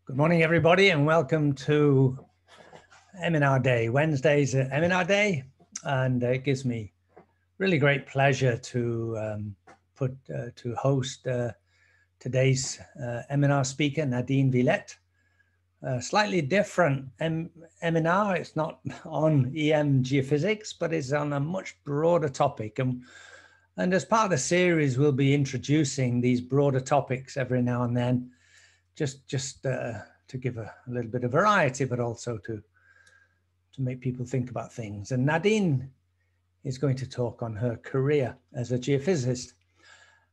Good morning, everybody, and welcome to EMinar Day. Wednesday's EMinar Day, and it gives me really great pleasure to host today's EMinar speaker, Nadine Veillette. Slightly different EMinar. It's not on EM geophysics, but it's on a much broader topic. And as part of the series, we'll be introducing these broader topics every now and then, just to give a little bit of variety, but also to make people think about things. And Nadine is going to talk on her career as a geophysicist.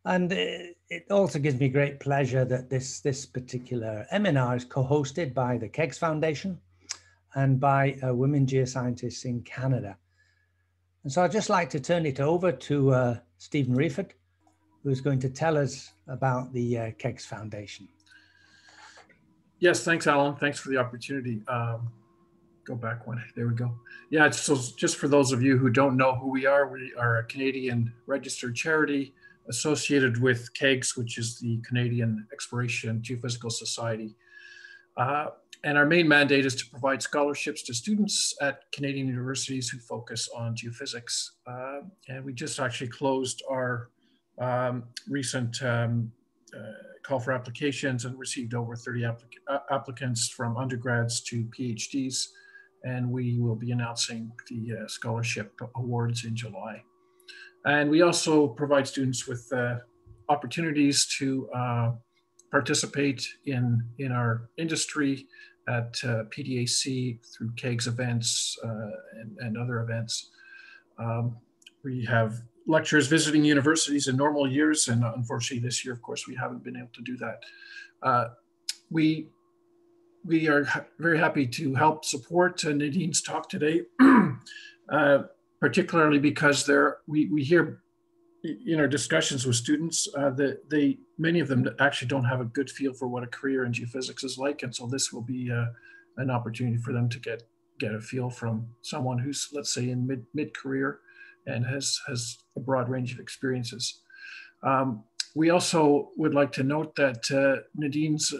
And it also gives me great pleasure that this particular EMinar is co-hosted by the KEGS Foundation and by women geoscientists in Canada. And so I'd just like to turn it over to Stephen Reifert, who's going to tell us about the KEGS Foundation. Yes, thanks, Alan. Thanks for the opportunity. Go back one. There we go. Yeah, so just for those of you who don't know who we are a Canadian registered charity associated with KEGS, which is the Canadian Exploration Geophysical Society. And our main mandate is to provide scholarships to students at Canadian universities who focus on geophysics. And we just actually closed our recent call for applications and received over 30 applicants from undergrads to PhDs. And we will be announcing the scholarship awards in July. And we also provide students with opportunities to participate in our industry at PDAC through KEGS events and other events. We have lecturers visiting universities in normal years, and unfortunately this year, of course, we haven't been able to do that. We are very happy to help support Nadine's talk today, particularly because we hear in our discussions with students that many of them actually don't have a good feel for what a career in geophysics is like, and so this will be an opportunity for them to get a feel from someone who's, let's say, in mid-career and has a broad range of experiences. We also would like to note that Nadine's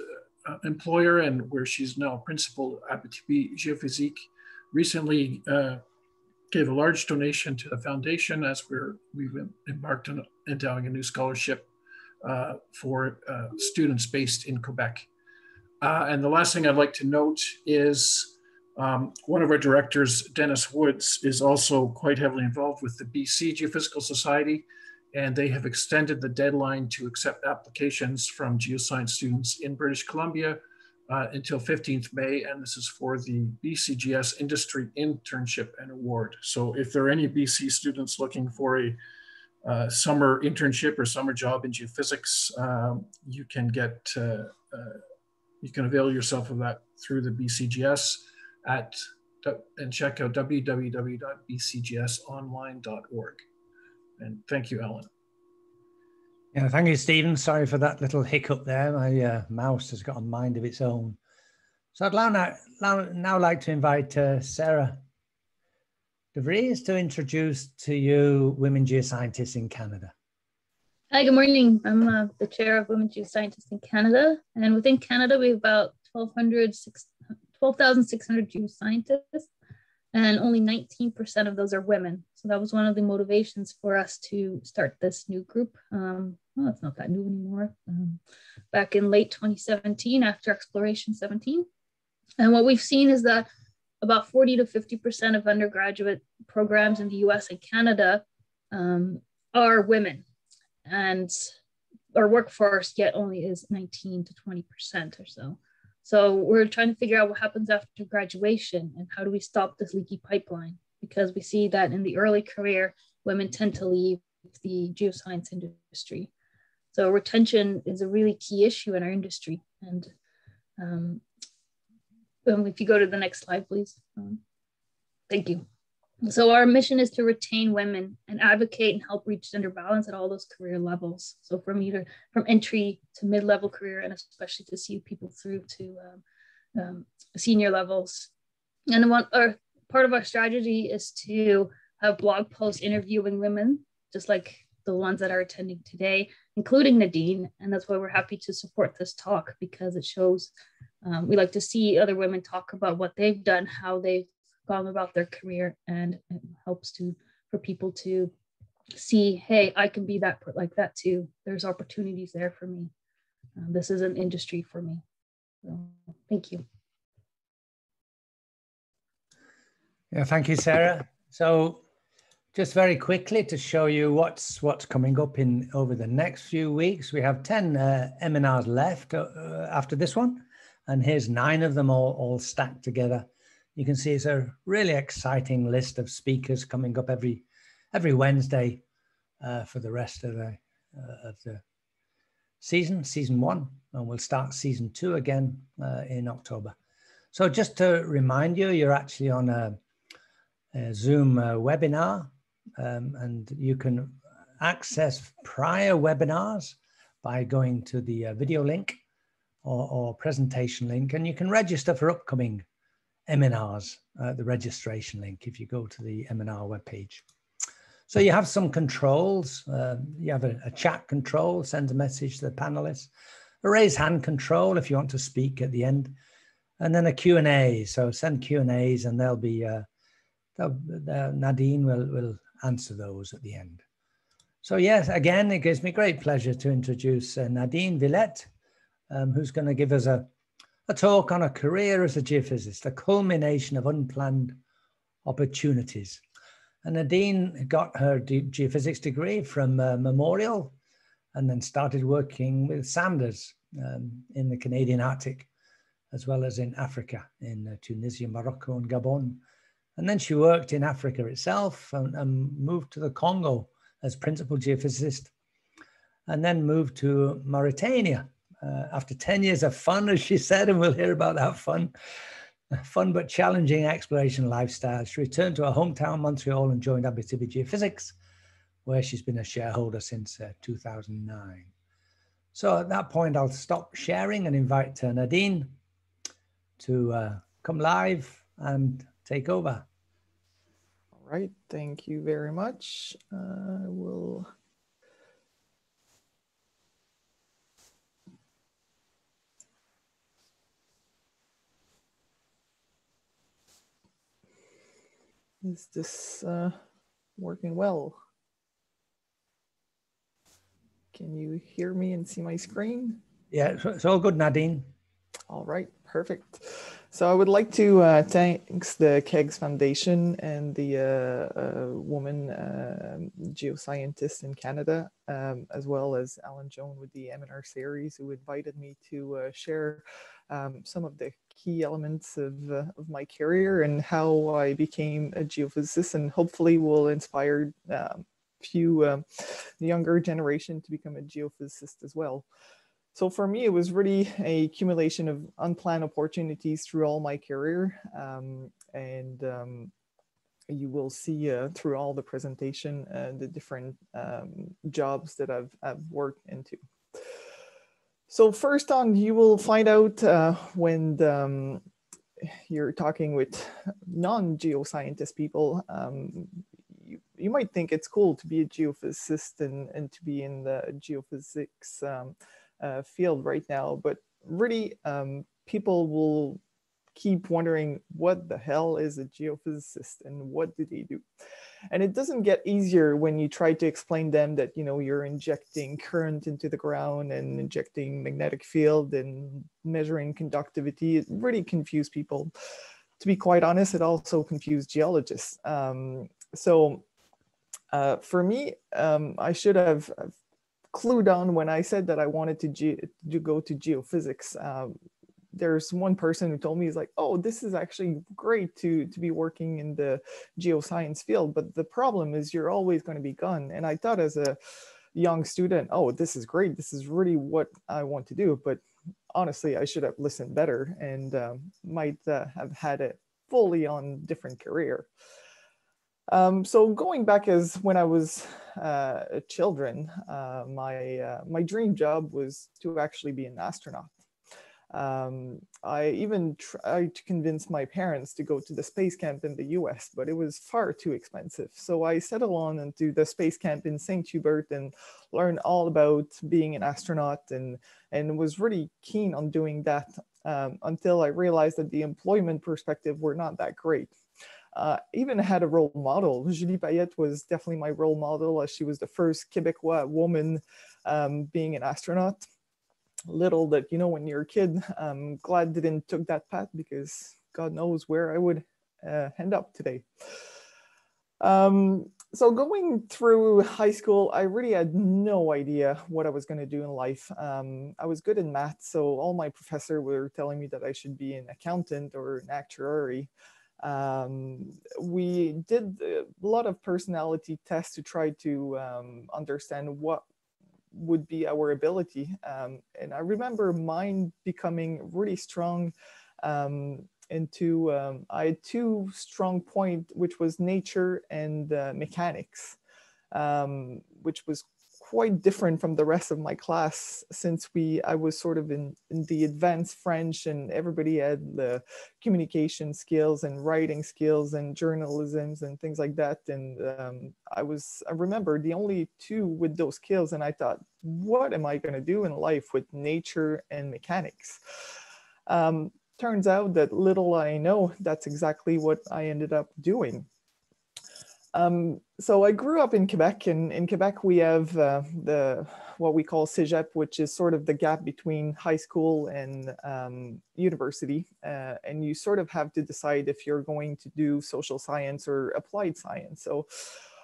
employer, and where she's now principal at Geophysique, recently gave a large donation to the foundation as we've embarked on endowing a new scholarship for students based in Quebec. And the last thing I'd like to note is one of our directors, Dennis Woods, is also quite heavily involved with the BC Geophysical Society, and they have extended the deadline to accept applications from geoscience students in British Columbia until 15th May, and this is for the BCGS Industry Internship and Award. So if there are any BC students looking for a summer internship or summer job in geophysics, you can avail yourself of that through the BCGS and check out www.bcgsonline.org. And thank you, Alan. Yeah, thank you, Stephen. Sorry for that little hiccup there. My mouse has got a mind of its own. So I'd now like to invite Sarah de Vries to introduce to you Women Geoscientists in Canada. Hi, good morning. I'm the chair of Women Geoscientists in Canada. And within Canada, we have about 12,600 geoscientists, and only 19% of those are women. So that was one of the motivations for us to start this new group. Well, it's not that new anymore. Back in late 2017, after Exploration 17. And what we've seen is that about 40 to 50% of undergraduate programs in the US and Canada are women. And our workforce yet only is 19 to 20% or so. So we're trying to figure out what happens after graduation and how do we stop this leaky pipeline? Because we see that in the early career, women tend to leave the geoscience industry. So retention is a really key issue in our industry. And if you go to the next slide, please. Thank you. So our mission is to retain women and advocate and help reach gender balance at all those career levels. So from entry to mid-level career, and especially to see people through to senior levels. And part of our strategy is to have blog posts interviewing women, just like the ones that are attending today, including Nadine. And that's why we're happy to support this talk, because it shows We like to see other women talk about what they've done, how they've gone about their career, and it helps for people to see, hey, I can be like that too. There's opportunities there for me. This is an industry for me. So, thank you. Yeah, thank you, Sarah. So just very quickly to show you what's coming up over the next few weeks. We have 10 EMinars left after this one, and here's 9 of them all stacked together. You can see it's a really exciting list of speakers coming up every Wednesday for the rest of the season 1, and we'll start season 2 again in October. So just to remind you, you're actually on a Zoom webinar, and you can access prior webinars by going to the video link or presentation link, and you can register for upcoming EMinars at the registration link if you go to the EMinar webpage. So you have some controls. You have a chat control, send a message to the panelists, a raise hand control if you want to speak at the end, and then a Q&A. So send Q&As and they'll be Nadine will answer those at the end. So yes, again, it gives me great pleasure to introduce Nadine Veillette, who's going to give us a talk on a career as a geophysicist, a culmination of unplanned opportunities. And Nadine got her geophysics degree from Memorial and then started working with Sanders in the Canadian Arctic, as well as in Africa, in Tunisia, Morocco, and Gabon. And then she worked in Africa itself and moved to the Congo as principal geophysicist, and then moved to Mauritania after 10 years of fun, as she said, and we'll hear about that fun but challenging exploration lifestyle. She returned to her hometown, Montreal, and joined Abitibi Geophysics, where she's been a shareholder since 2009. So at that point, I'll stop sharing and invite Nadine to come live and take over. All right, thank you very much. Is this working well? Can you hear me and see my screen? Yeah, it's all good, Nadine. All right, perfect. So I would like to thank the KEGS Foundation and the woman geoscientist in Canada, as well as Alan Joan with the EMinar series, who invited me to share some of the key elements of my career and how I became a geophysicist, and hopefully will inspire few younger generation to become a geophysicist as well. So for me, it was really a accumulation of unplanned opportunities through all my career. You will see through all the presentation the different jobs that I've worked into. So first on, you will find out when you're talking with non-geoscientist people, you might think it's cool to be a geophysicist and to be in the geophysics field right now, but really people will keep wondering what the hell is a geophysicist and what do they do? And it doesn't get easier when you try to explain them that, you know, you're injecting current into the ground and injecting magnetic field and measuring conductivity. It really confused people. To be quite honest, it also confused geologists. For me, I should have clued on when I said that I wanted to go to geophysics. There's one person who told me, he's like, oh, this is actually great to be working in the geoscience field, but the problem is you're always going to be gone. And I thought as a young student, oh, this is great. This is really what I want to do. But honestly, I should have listened better and might have had a fully on different career. So going back as when I was children, my dream job was to actually be an astronaut. I even tried to convince my parents to go to the space camp in the US, but it was far too expensive. So I settled on into the space camp in St. Hubert and learned all about being an astronaut, and was really keen on doing that until I realized that the employment perspective were not that great. Even had a role model. Nadine Veillette was definitely my role model, as she was the first Quebecois woman being an astronaut. Little that you know when you're a kid. I'm glad didn't took that path, because God knows where I would end up today. So going through high school, I really had no idea what I was going to do in life. I was good in math, so all my professors were telling me that I should be an accountant or an actuary. We did a lot of personality tests to try to understand what would be our ability. And I remember mine becoming really strong I had two strong points, which was nature and mechanics, which was quite different from the rest of my class, since I was sort of in the advanced French, and everybody had the communication skills and writing skills and journalisms and things like that. And I remember the only two with those skills, and I thought, what am I going to do in life with nature and mechanics? Turns out that little I know, that's exactly what I ended up doing. So I grew up in Quebec, and in Quebec we have what we call cégep, which is sort of the gap between high school and university. And you sort of have to decide if you're going to do social science or applied science. So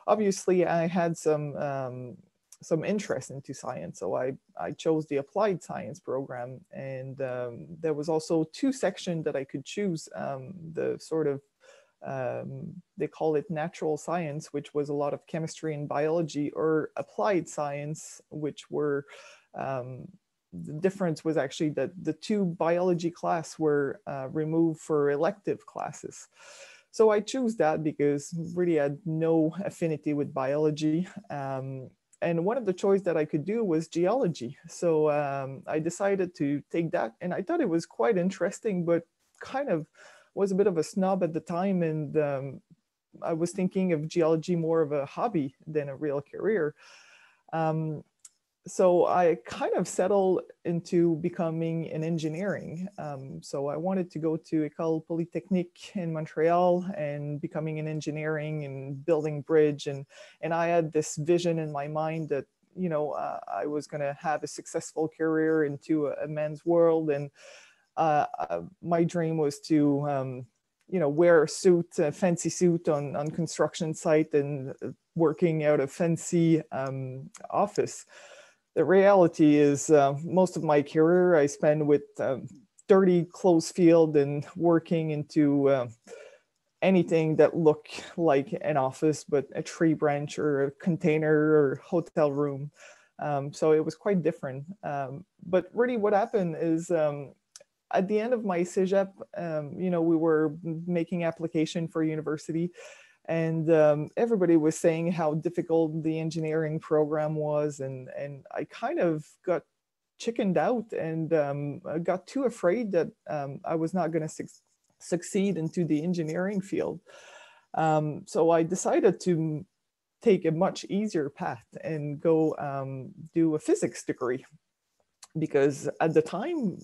obviously I had some interest into science. So I chose the applied science program, and there was also two sections that I could choose. The sort of they call it natural science, which was a lot of chemistry and biology, or applied science, which were, the difference was actually that the two biology classes were removed for elective classes. So I chose that because really I had no affinity with biology. And one of the choices that I could do was geology. So I decided to take that, and I thought it was quite interesting, but kind of was a bit of a snob at the time, and I was thinking of geology more of a hobby than a real career. So I kind of settled into becoming an engineering. So I wanted to go to École Polytechnique in Montreal and becoming an engineering and building bridge. And I had this vision in my mind that, you know, I was going to have a successful career into a man's world. And my dream was to, you know, wear a suit, a fancy suit on construction site, and working out a fancy office. The reality is most of my career I spent with dirty clothes field and working into anything that looked like an office, but a tree branch or a container or hotel room. So it was quite different. But really what happened is at the end of my cégep, you know, we were making application for university, and everybody was saying how difficult the engineering program was. And I kind of got chickened out, and I got too afraid that I was not going to succeed into the engineering field. So I decided to take a much easier path and go do a physics degree, because at the time,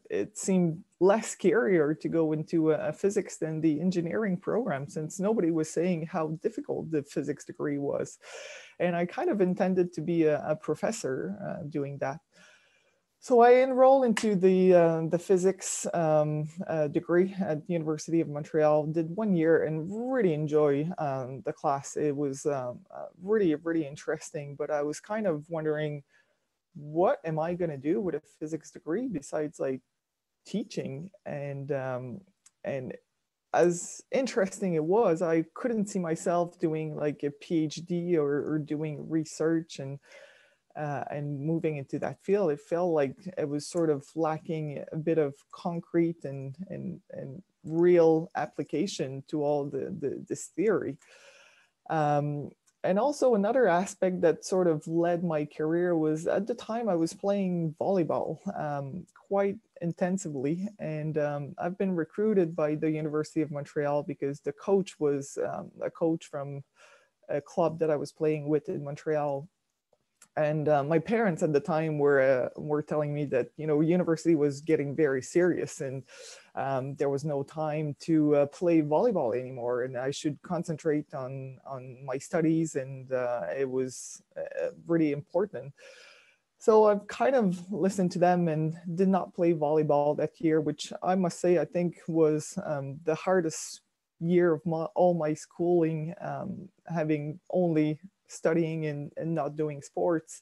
it seemed less scarier to go into a physics than the engineering program, since nobody was saying how difficult the physics degree was. And I kind of intended to be a professor doing that. So I enrolled into the physics degree at the University of Montreal, did 1 year, and really enjoyed the class. It was really, really interesting, but I was kind of wondering, what am I going to do with a physics degree besides like teaching? And as interesting it was, I couldn't see myself doing like a PhD or doing research and moving into that field. It felt like it was sort of lacking a bit of concrete and real application to all this theory. And also another aspect that sort of led my career was, at the time I was playing volleyball quite intensively. And I've been recruited by the University of Montreal because the coach was a coach from a club that I was playing with in Montreal. And my parents at the time were telling me that, you know, university was getting very serious, and there was no time to play volleyball anymore, and I should concentrate on my studies, and it was really important. So I've kind of listened to them and did not play volleyball that year, which I must say I think was the hardest year of all my schooling, having only studying and not doing sports.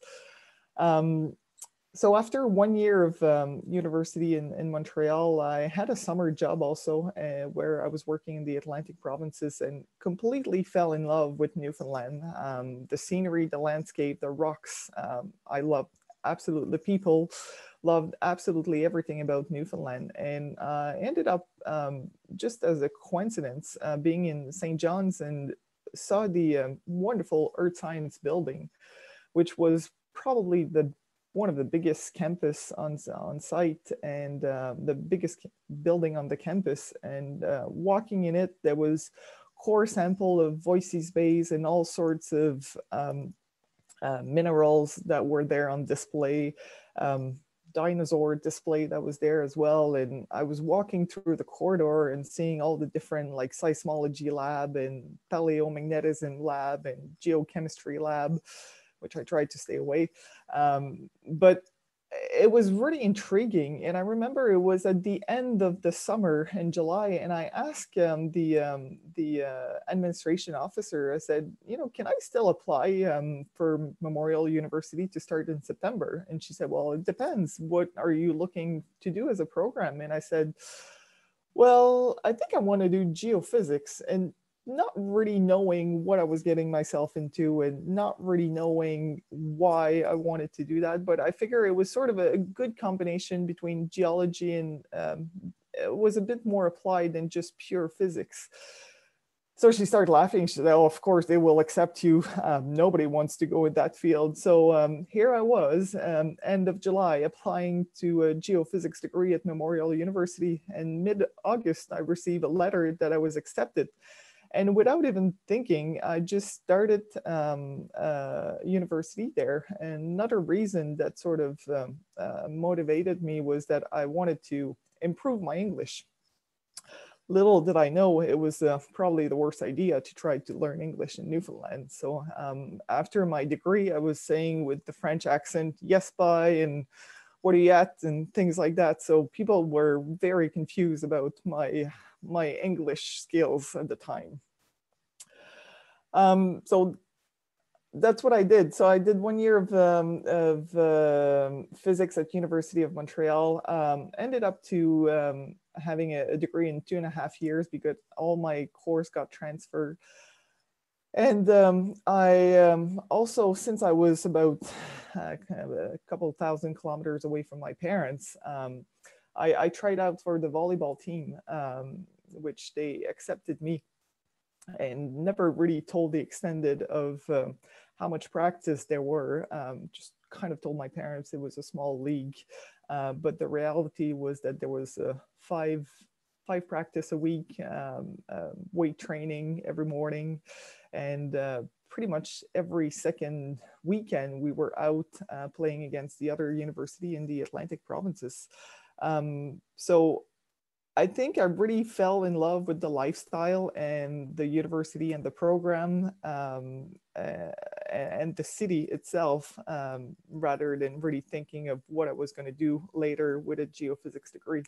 So after 1 year of university in Montreal, I had a summer job also where I was working in the Atlantic provinces, and completely fell in love with Newfoundland. The scenery, the landscape, the rocks, I loved absolutely. The people loved absolutely everything about Newfoundland. And I ended up, just as a coincidence, being in St. John's and saw the wonderful Earth Science building, which was probably one of the biggest campus on site, and the biggest building on the campus. And walking in it, there was core sample of Voisey's Bays and all sorts of minerals that were there on display. Dinosaur display that was there as well. And I was walking through the corridor and seeing all the different like seismology lab and paleomagnetism lab and geochemistry lab, which I tried to stay away. But it was really intriguing. And I remember it was at the end of the summer in July, and I asked the administration officer, I said, you know, can I still apply for Memorial University to start in September? And she said, well, it depends. What are you looking to do as a program? And I said, well, I think I want to do geophysics. And not really knowing what I was getting myself into, and not really knowing why I wanted to do that. But I figure it was sort of a good combination between geology and it was a bit more applied than just pure physics. So she started laughing. She said, oh, of course they will accept you. Nobody wants to go in that field. So here I was, end of July, applying to a geophysics degree at Memorial University. And mid-August, I received a letter that I was accepted. And without even thinking, I just started university there. And another reason that sort of motivated me was that I wanted to improve my English. Little did I know it was probably the worst idea to try to learn English in Newfoundland. So after my degree, I was saying with the French accent, yes, bye, and what are you at, and things like that. So people were very confused about my English skills at the time. So that's what I did. So I did 1 year of physics at University of Montreal. Ended up to having a degree in 2.5 years because all my course got transferred. And I also, since I was about kind of a couple thousand kilometers away from my parents, I tried out for the volleyball team, which they accepted me, and never really told the extent of how much practice there were. Just kind of told my parents it was a small league, but the reality was that there was five practice a week, weight training every morning, and pretty much every second weekend we were out playing against the other university in the Atlantic provinces. So I think I really fell in love with the lifestyle and the university and the program and the city itself, rather than really thinking of what I was going to do later with a geophysics degree.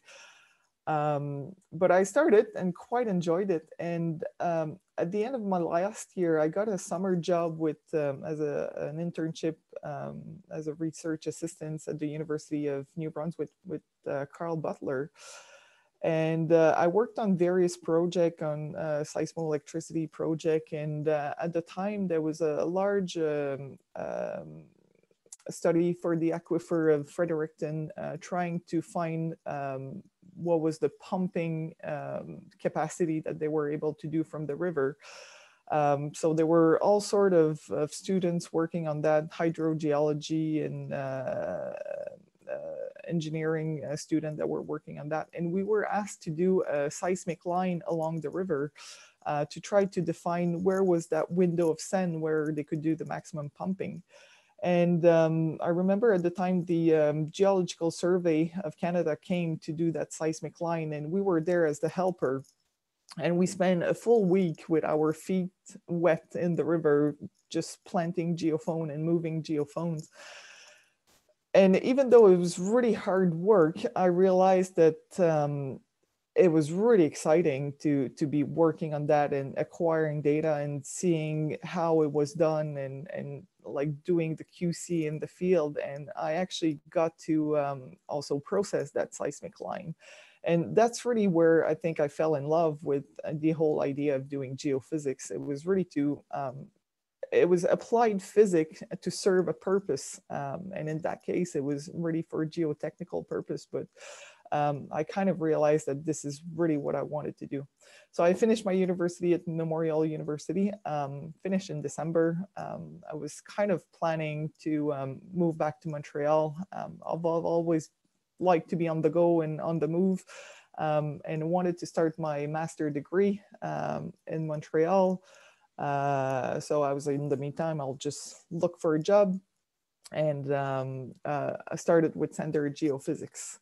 But I started and quite enjoyed it. And at the end of my last year, I got a summer job with as an internship as a research assistant at the University of New Brunswick with Carl Butler. And I worked on various projects, on seismoelectricity project. And at the time, there was a large study for the aquifer of Fredericton, trying to find what was the pumping capacity that they were able to do from the river. So there were all sort of students working on that, hydrogeology and engineering student that were working on that. And we were asked to do a seismic line along the river to try to define where was that window of sand where they could do the maximum pumping. And I remember at the time the Geological Survey of Canada came to do that seismic line, and we were there as the helper. And we spent a full week with our feet wet in the river, just planting geophone and moving geophones. And even though it was really hard work, I realized that it was really exciting to be working on that and acquiring data and seeing how it was done and like doing the QC in the field. And I actually got to also process that seismic line. And that's really where I think I fell in love with the whole idea of doing geophysics. It was really it was applied physics to serve a purpose. And in that case, it was really for a geotechnical purpose, but I kind of realized that this is really what I wanted to do. So I finished my university at Memorial University, finished in December. I was kind of planning to move back to Montreal. I've always liked to be on the go and on the move, and wanted to start my master degree in Montreal. So I was like, in the meantime, I'll just look for a job. And I started with Center Geophysics.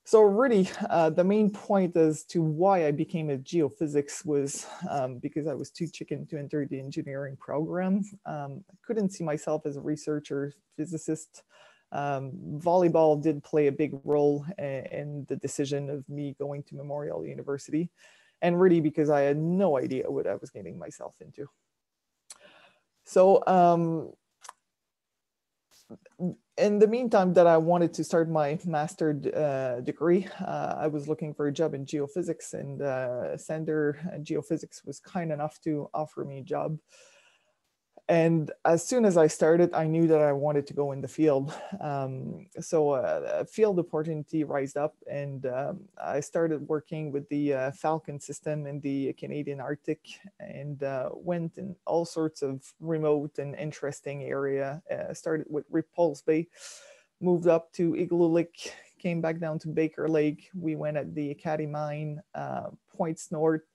So really, the main point as to why I became a geophysics was because I was too chicken to enter the engineering program. I couldn't see myself as a researcher, physicist. Volleyball did play a big role in the decision of me going to Memorial University, and really because I had no idea what I was getting myself into. So in the meantime that I wanted to start my master degree, I was looking for a job in geophysics, and Center Geophysics was kind enough to offer me a job. And as soon as I started, I knew that I wanted to go in the field. So a field opportunity rised up, and I started working with the Falcon system in the Canadian Arctic, and went in all sorts of remote and interesting area. Started with Repulse Bay, moved up to Igloolik, came back down to Baker Lake. We went at the Acadie Mine, Points North,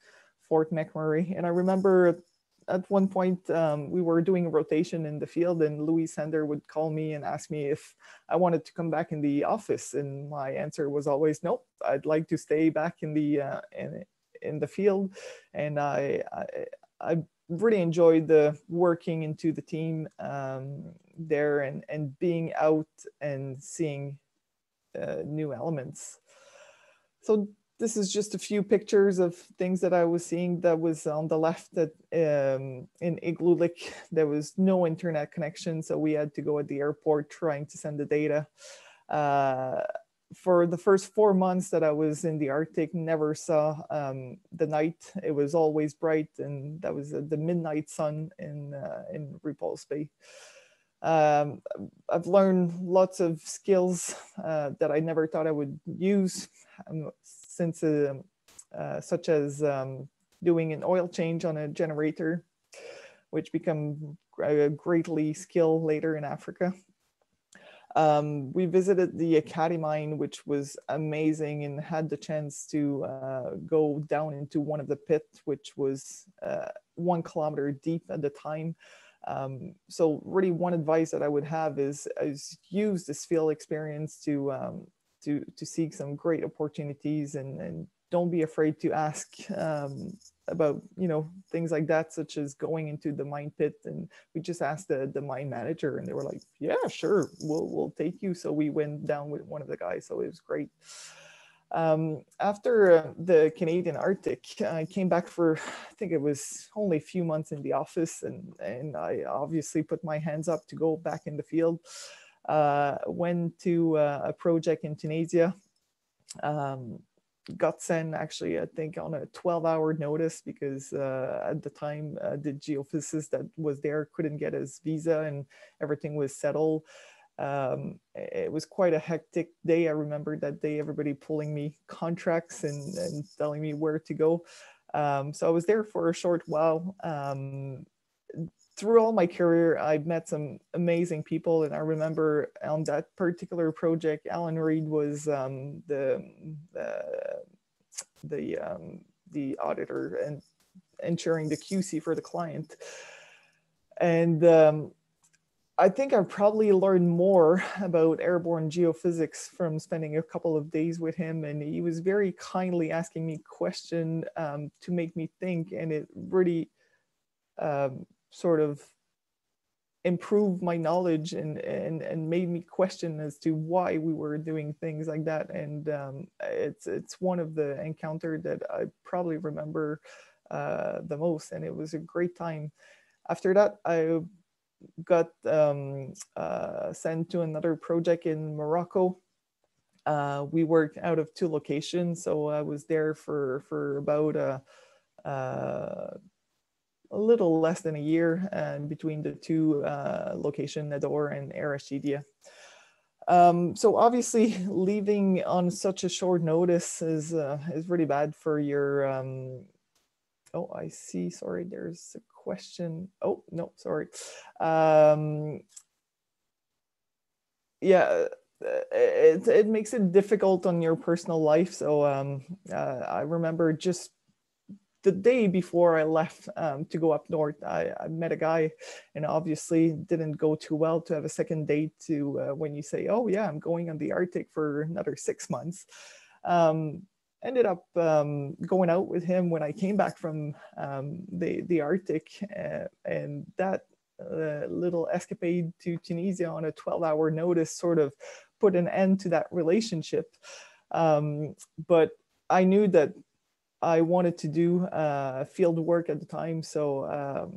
Fort McMurray. And I remember at one point, we were doing a rotation in the field, and Louis Sander would call me and ask me if I wanted to come back in the office. And my answer was always, nope, I'd like to stay back in the field. And I really enjoyed the working into the team there, and being out and seeing new elements. So this is just a few pictures of things that I was seeing. That was on the left that in Igloolik, there was no internet connection. So we had to go at the airport trying to send the data. For the first 4 months that I was in the Arctic, never saw the night. It was always bright, and that was the midnight sun in Repulse Bay. I've learned lots of skills that I never thought I would use, since such as doing an oil change on a generator, which become a greatly skill later in Africa. We visited the Acadie Mine, which was amazing, and had the chance to go down into one of the pits, which was 1 kilometer deep at the time. So really, one advice that I would have is use this field experience to seek some great opportunities, and don't be afraid to ask about things like that, such as going into the mine pit. And we just asked the mine manager, and they were like, yeah, sure, we'll take you. So we went down with one of the guys, so it was great. After the Canadian Arctic, I came back for, I think it was only a few months in the office, and I obviously put my hands up to go back in the field. Went to a project in Tunisia. Got sent actually, I think, on a 12-hour notice, because at the time the geophysicist that was there couldn't get his visa, and everything was settled. It was quite a hectic day. I remember that day, everybody pulling me contracts and telling me where to go. So I was there for a short while. Through all my career, I've met some amazing people, and I remember on that particular project, Alan Reed was the auditor and ensuring the QC for the client. And I think I've probably learned more about airborne geophysics from spending a couple of days with him, and he was very kindly asking me questions to make me think, and it really sort of improved my knowledge and made me question as to why we were doing things like that. And it's one of the encounter that I probably remember the most, and it was a great time. After that, I got sent to another project in Morocco. We worked out of 2 locations, so I was there for about a little less than a year, and between the 2 locations, Nador and Aristidia. So obviously, leaving on such a short notice is really bad for your. Oh, I see. Sorry, there's a question. Oh no, sorry. Yeah, it makes it difficult on your personal life. So I remember just the day before I left to go up north, I met a guy, and obviously didn't go too well to have a second date to when you say, oh yeah, I'm going on the Arctic for another 6 months. Ended up going out with him when I came back from the Arctic, and that little escapade to Tunisia on a 12-hour notice sort of put an end to that relationship. But I knew that I wanted to do field work at the time, so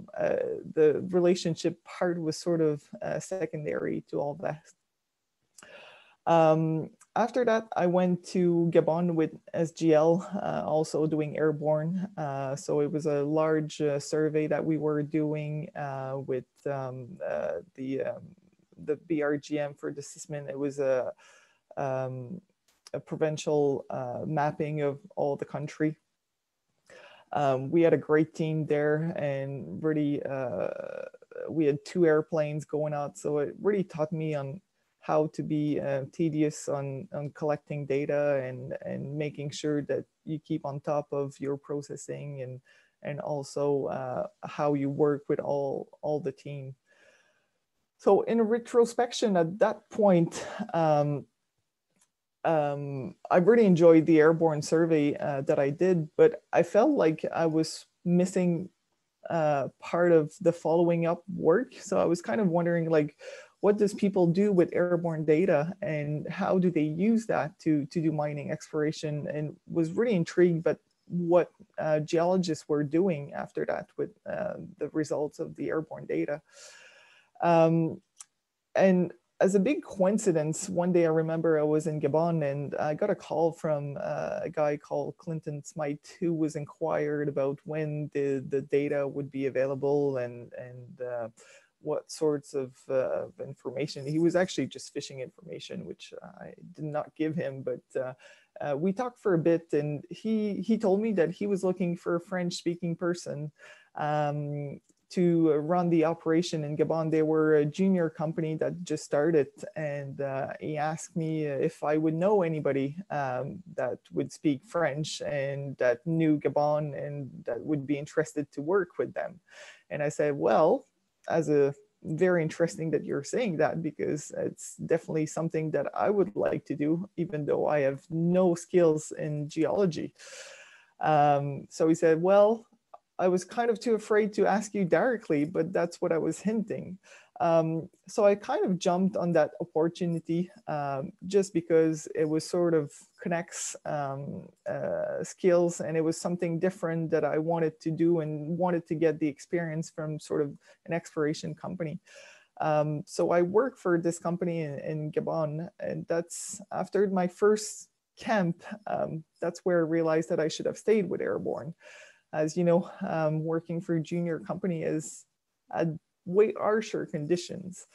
the relationship part was sort of secondary to all that. After that, I went to Gabon with SGL, also doing airborne. So it was a large survey that we were doing with the BRGM for the Sismin. It was a provincial mapping of all the country. We had a great team there, and really we had 2 airplanes going out, so it really taught me on how to be tedious on collecting data and making sure that you keep on top of your processing, and also how you work with all the team. So in retrospection at that point, I really enjoyed the airborne survey that I did, but I felt like I was missing part of the following up work. So I was kind of wondering, like, what does people do with airborne data, and how do they use that to do mining exploration? And was really intrigued by what geologists were doing after that with the results of the airborne data. And as a big coincidence, one day I remember I was in Gabon, and I got a call from a guy called Clinton Smythe, who was inquired about when the data would be available and what sorts of information. He was actually just fishing information, which I did not give him, but we talked for a bit, and he told me that he was looking for a French-speaking person to run the operation in Gabon. They were a junior company that just started, and he asked me if I would know anybody that would speak French and that knew Gabon and that would be interested to work with them. And I said, well, very interesting that you're saying that, because it's definitely something that I would like to do, even though I have no skills in geology. So he said, well, I was kind of too afraid to ask you directly, but that's what I was hinting. So I kind of jumped on that opportunity just because it was sort of connects skills, and it was something different that I wanted to do and wanted to get the experience from sort of an exploration company. So I worked for this company in Gabon, and that's after my first camp, that's where I realized that I should have stayed with airborne. As you know, working for a junior company is at way harsher conditions.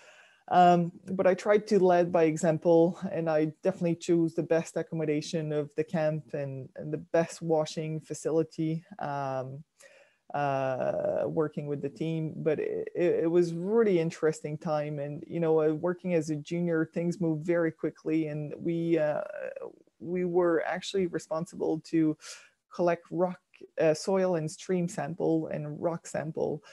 But I tried to lead by example, and I definitely chose the best accommodation of the camp and the best washing facility, working with the team. But it was really interesting time. And, you know, working as a junior, things moved very quickly. And we were actually responsible to collect rock, soil and stream sample and rock sample.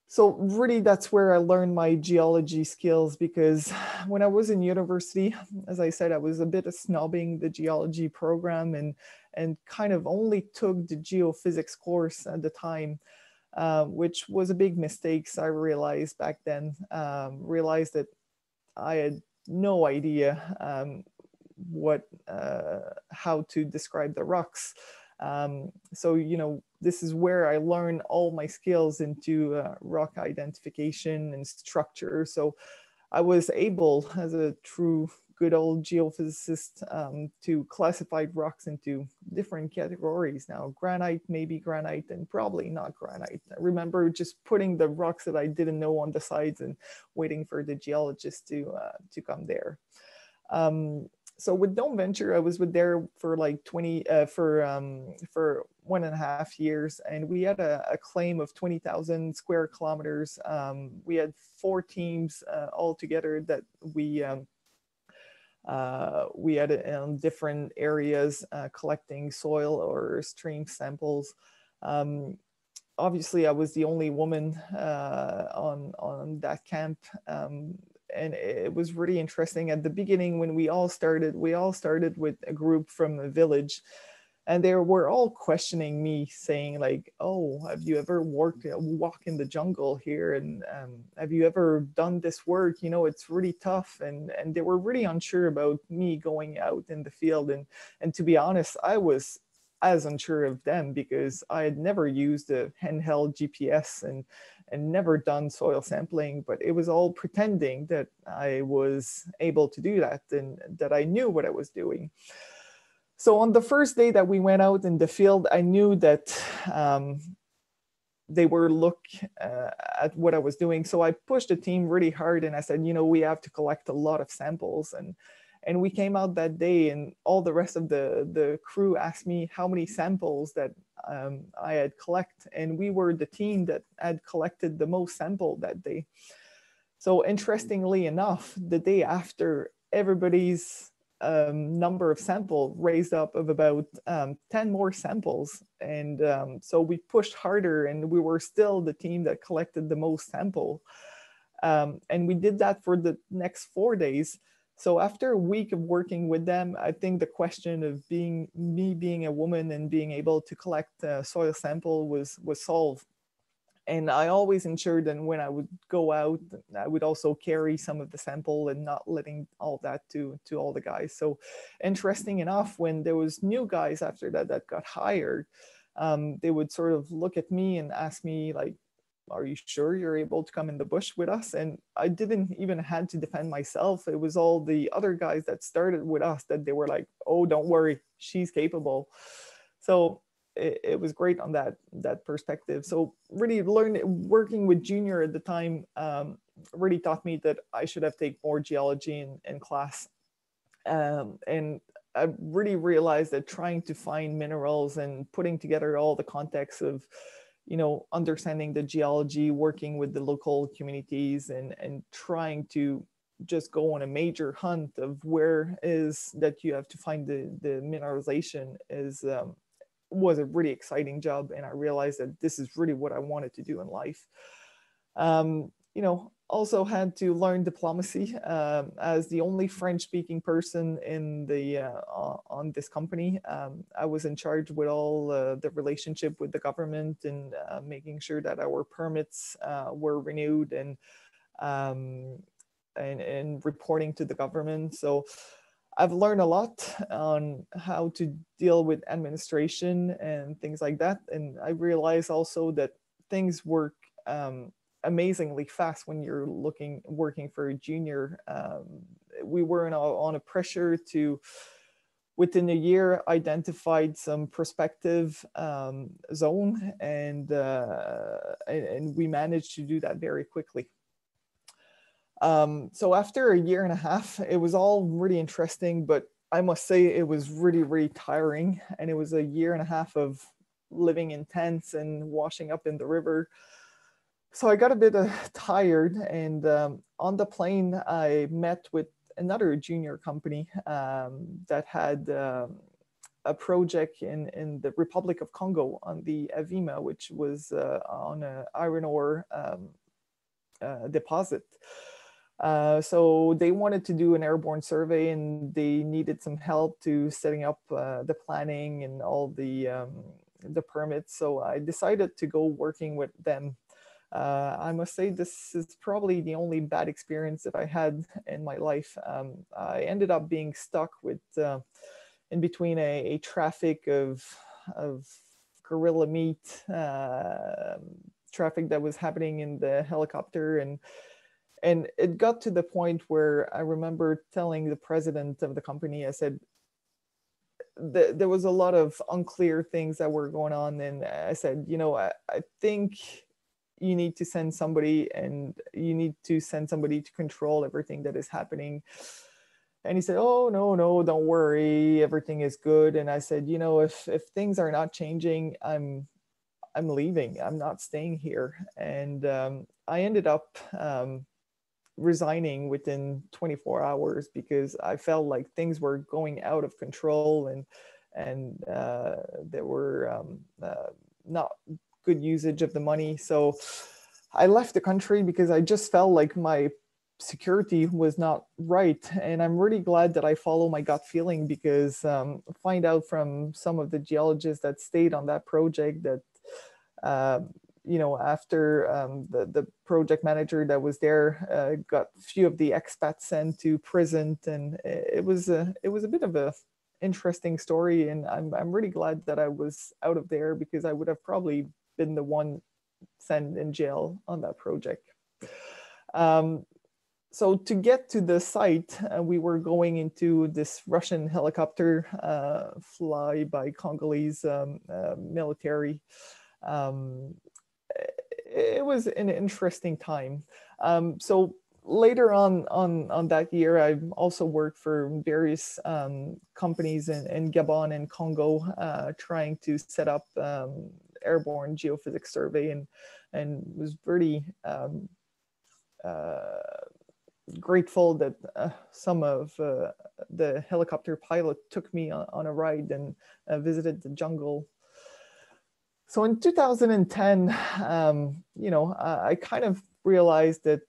So really, that's where I learned my geology skills, because when I was in university, as I said, I was a bit of snobbing the geology program and kind of only took the geophysics course at the time, which was a big mistake. So I realized back then, realized that I had no idea how to describe the rocks. So, you know, this is where I learned all my skills into rock identification and structure. So I was able, as a true good old geophysicist, to classify rocks into different categories. Now, granite, maybe granite, and probably not granite. I remember just putting the rocks that I didn't know on the sides and waiting for the geologist to come there. So with Dome Venture, I was there for like 1.5 years, and we had a claim of 20,000 square kilometers. We had 4 teams all together that we had in different areas collecting soil or stream samples. Obviously, I was the only woman on that camp. And it was really interesting. At the beginning, when we all started with a group from a village, and they were all questioning me, saying like, "Oh, have you ever walk in the jungle here? And have you ever done this work? You know, it's really tough." And they were really unsure about me going out in the field. And to be honest, I was as unsure of them, because I had never used a handheld GPS and never done soil sampling, but it was all pretending that I was able to do that and that I knew what I was doing. So on the first day that we went out in the field, I knew that they were looking at what I was doing. So I pushed the team really hard and I said, you know, we have to collect a lot of samples. And we came out that day, and all the rest of the crew asked me how many samples that I had collected. And we were the team that had collected the most sample that day. So interestingly enough, the day after, everybody's number of sample raised up of about 10 more samples. And so we pushed harder, and we were still the team that collected the most sample. And we did that for the next 4 days. So after a week of working with them, I think the question of being a woman and being able to collect a soil sample was solved. And I always ensured that when I would go out, I would also carry some of the sample and not letting all that to all the guys. So interesting enough, when there was new guys after that got hired, they would sort of look at me and ask me like, "Are you sure you're able to come in the bush with us?" And I didn't even had to defend myself. It was all the other guys that started with us that they were like, "Oh, don't worry, she's capable." So it was great on that perspective. So really working with junior at the time really taught me that I should have taken more geology in class. And I really realized that trying to find minerals and putting together all the context of, you know, understanding the geology, working with the local communities, and trying to just go on a major hunt of where is that you have to find the mineralization was a really exciting job. And I realized that this is really what I wanted to do in life. You know, also had to learn diplomacy as the only French-speaking person in on this company. I was in charge with all the relationship with the government and making sure that our permits were renewed and reporting to the government. So I've learned a lot on how to deal with administration and things like that. And I realized also that things work amazingly fast when you're working for a junior. We were on a pressure to, within a year, identified some prospective zone, and we managed to do that very quickly. So after a year and a half, it was all really interesting, but I must say it was really, really tiring. And it was a year and a half of living in tents and washing up in the river. So I got a bit tired, and on the plane, I met with another junior company that had a project in the Republic of Congo on the Avima, which was on an iron ore deposit. So they wanted to do an airborne survey, and they needed some help to setting up the planning and all the permits. So I decided to go working with them. I must say this is probably the only bad experience that I had in my life. I ended up being stuck with in between a traffic of gorilla meat traffic that was happening in the helicopter, and it got to the point where I remember telling the president of the company, I said, there was a lot of unclear things that were going on, and I said, you know, I think you need to send somebody, and you need to send somebody to control everything that is happening. And he said, oh, no, don't worry, everything is good. And I said, you know, if things are not changing, I'm leaving, I'm not staying here. And I ended up resigning within 24 hours because I felt like things were going out of control, and there were not good usage of the money. So I left the country because I just felt like my security was not right. And I'm really glad that I follow my gut feeling, because find out from some of the geologists that stayed on that project that you know, after the project manager that was there got a few of the expats sent to prison, and it was a bit of a interesting story. And I'm really glad that I was out of there, because I would have probably been the one sent in jail on that project. So to get to the site, we were going into this Russian helicopter fly by Congolese military. It was an interesting time. So later on that year, I also worked for various companies in Gabon and Congo, trying to set up airborne geophysics survey, and was really grateful that some of the helicopter pilot took me on a ride and visited the jungle. So in 2010, you know, I kind of realized that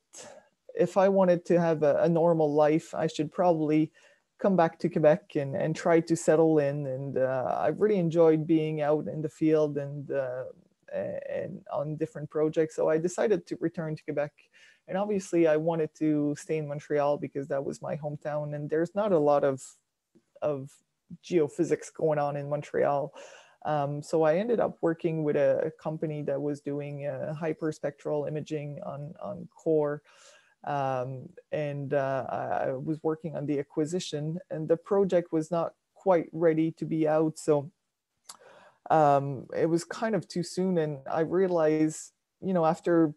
if I wanted to have a normal life, I should probably come back to Quebec and try to settle in. And I really enjoyed being out in the field and on different projects. So I decided to return to Quebec. And obviously I wanted to stay in Montreal because that was my hometown. And there's not a lot of geophysics going on in Montreal. So I ended up working with a company that was doing hyperspectral imaging on core. And I was working on the acquisition, and the project was not quite ready to be out. So it was kind of too soon. And I realized, you know, after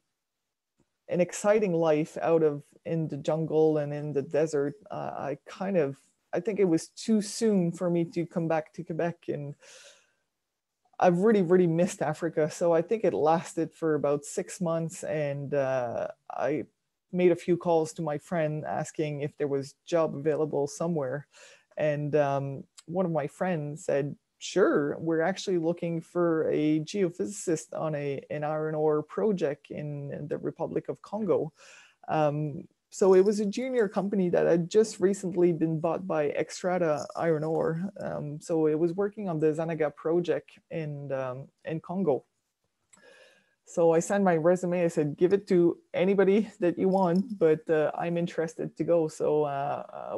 an exciting life out in the jungle and in the desert, I think it was too soon for me to come back to Quebec. And I've really, really missed Africa. So I think it lasted for about 6 months. And I made a few calls to my friend asking if there was job available somewhere. And one of my friends said, sure, we're actually looking for a geophysicist on an iron ore project in the Republic of Congo. So it was a junior company that had just recently been bought by Xstrata iron ore. So it was working on the Zanaga project in Congo. So I sent my resume. I said, give it to anybody that you want, but I'm interested to go. So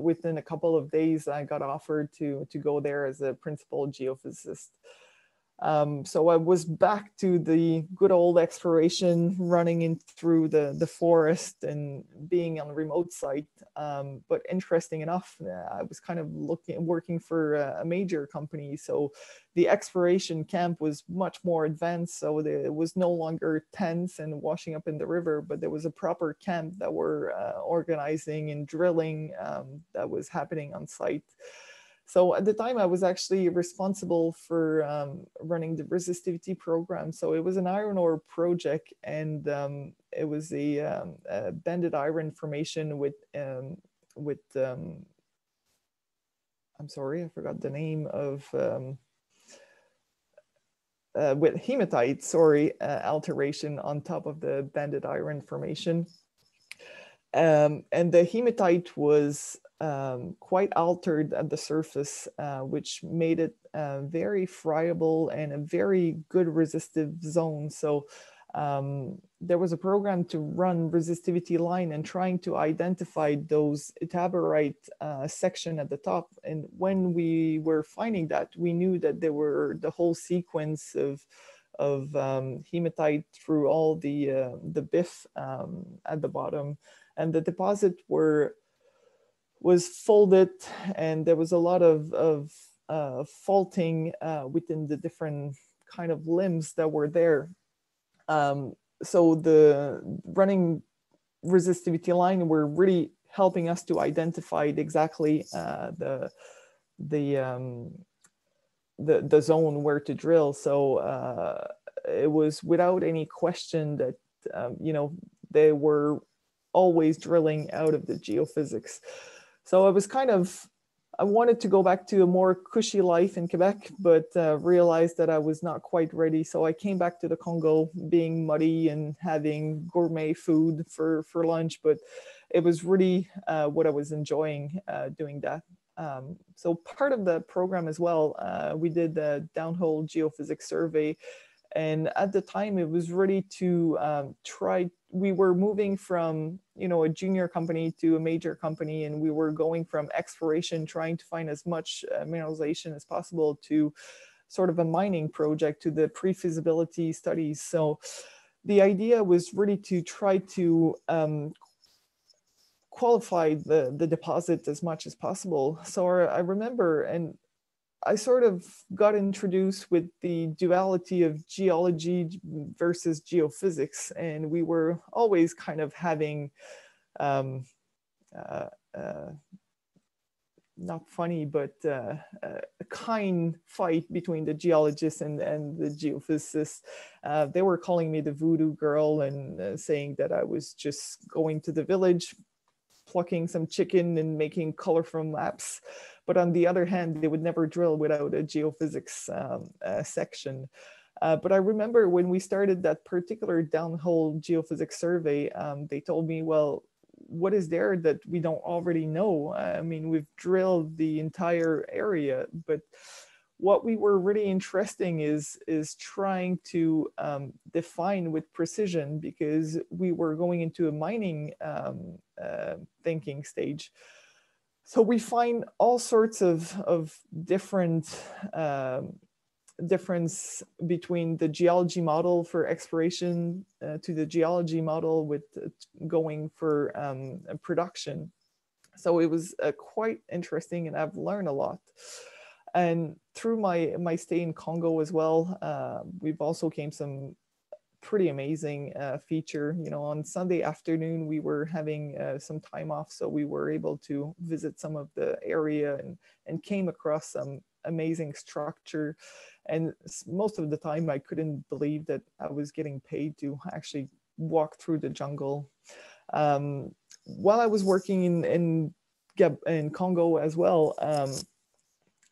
within a couple of days, I got offered to go there as a principal geophysicist. So I was back to the good old exploration, running in through the forest and being on a remote site. But interesting enough, I was kind of working for a major company. So the exploration camp was much more advanced. So it was no longer tents and washing up in the river, but there was a proper camp that were organizing and drilling that was happening on site. So at the time, I was actually responsible for running the resistivity program. So it was an iron ore project, and it was a banded iron formation with I'm sorry, I forgot the name of with hematite, alteration on top of the banded iron formation. And the hematite was quite altered at the surface, which made it very friable and a very good resistive zone. So there was a program to run resistivity line and trying to identify those itabarite section at the top. And when we were finding that, we knew that there were the whole sequence of hematite through all the BIF at the bottom, and the deposit was folded, and there was a lot of faulting within the different kind of limbs that were there. So the running resistivity line were really helping us to identify exactly the zone where to drill. So it was without any question that you know, they were always drilling out of the geophysics. So I was I wanted to go back to a more cushy life in Quebec, but realized that I was not quite ready. So I came back to the Congo, being muddy and having gourmet food for lunch, but it was really what I was enjoying doing that. So part of the program as well, we did the downhole geophysics survey. And at the time, it was really to we were moving from, you know, a junior company to a major company, and we were going from exploration, trying to find as much mineralization as possible, to sort of a mining project, to the pre-feasibility studies. So the idea was really to try to qualify the deposit as much as possible. So I remember, and I sort of got introduced with the duality of geology versus geophysics, and we were always kind of having not funny, but a kind fight between the geologists and the geophysicists. They were calling me the voodoo girl and saying that I was just going to the village, plucking some chicken and making colorful maps. But on the other hand, they would never drill without a geophysics section. But I remember when we started that particular downhole geophysics survey, they told me, well, what is there that we don't already know? I mean, we've drilled the entire area, but what we were really interesting is trying to define with precision, because we were going into a mining thinking stage. So we find all sorts of different difference between the geology model for exploration to the geology model with going for production. So it was quite interesting, and I've learned a lot. And through my stay in Congo as well, we've also came some pretty amazing feature. You know, on Sunday afternoon, we were having some time off, so we were able to visit some of the area and came across some amazing structure. And most of the time, I couldn't believe that I was getting paid to actually walk through the jungle. While I was working in Congo as well,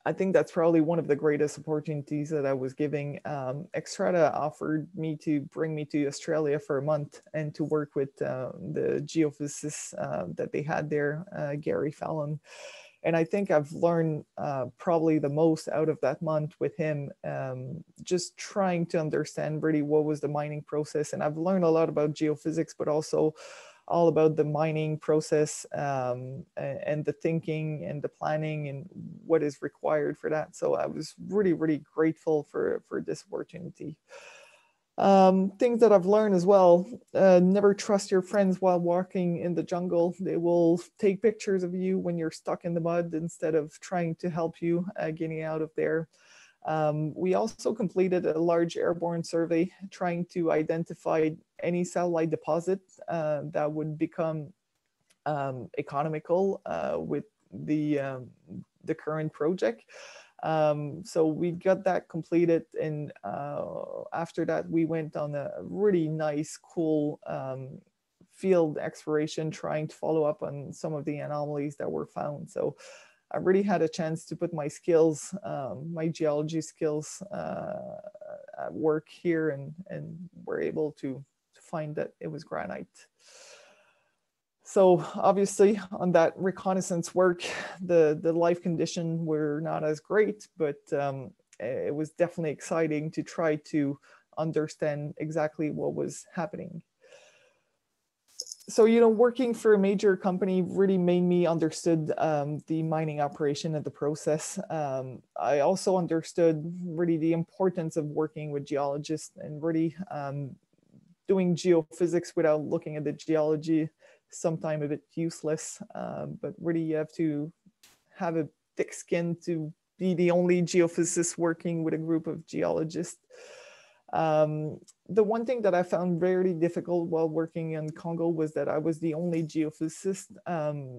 I think that's probably one of the greatest opportunities that I was giving. Xstrata offered me to bring me to Australia for a month and to work with the geophysicist that they had there, Gary Fallon. And I think I've learned probably the most out of that month with him, just trying to understand really what was the mining process. And I've learned a lot about geophysics, but also all about the mining process and the thinking and the planning and what is required for that. So I was really, really grateful for this opportunity. Things that I've learned as well, never trust your friends while walking in the jungle. They will take pictures of you when you're stuck in the mud instead of trying to help you getting out of there. We also completed a large airborne survey trying to identify any satellite deposit that would become economical with the current project. So we got that completed, and after that we went on a really nice, cool field exploration trying to follow up on some of the anomalies that were found. So I really had a chance to put my skills, my geology skills at work here, and were able to find that it was granite. So obviously on that reconnaissance work, the life conditions were not as great, but it was definitely exciting to try to understand exactly what was happening. So, you know, working for a major company really made me understood the mining operation and the process. I also understood really the importance of working with geologists and really doing geophysics without looking at the geology, sometimes a bit useless, but really you have to have a thick skin to be the only geophysicist working with a group of geologists. The one thing that I found very difficult while working in Congo was that I was the only geophysicist.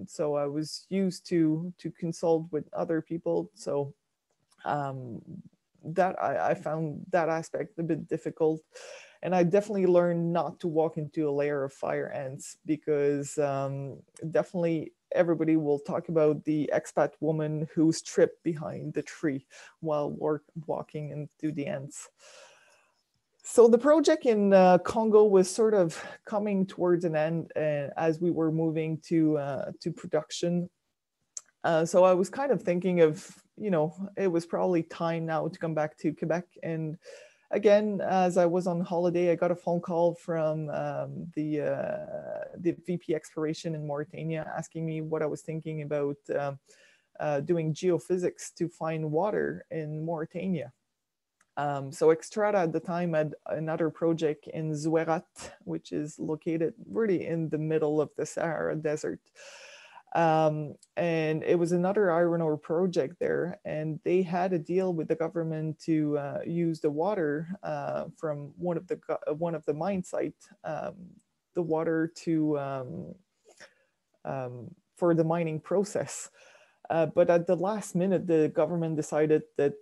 So I was used to consult with other people. So that I found that aspect a bit difficult. And I definitely learned not to walk into a layer of fire ants, because definitely everybody will talk about the expat woman who's tripped behind the tree while walking into the ants. So the project in Congo was sort of coming towards an end as we were moving to production. So I was kind of thinking of, you know, it was probably time now to come back to Quebec. And again, as I was on holiday, I got a phone call from the VP Exploration in Mauritania asking me what I was thinking about doing geophysics to find water in Mauritania. So Xstrata at the time had another project in Xstrata, which is located really in the middle of the Sahara Desert. And it was another iron ore project there, and they had a deal with the government to use the water from one of the mine sites, the water to for the mining process. But at the last minute, the government decided that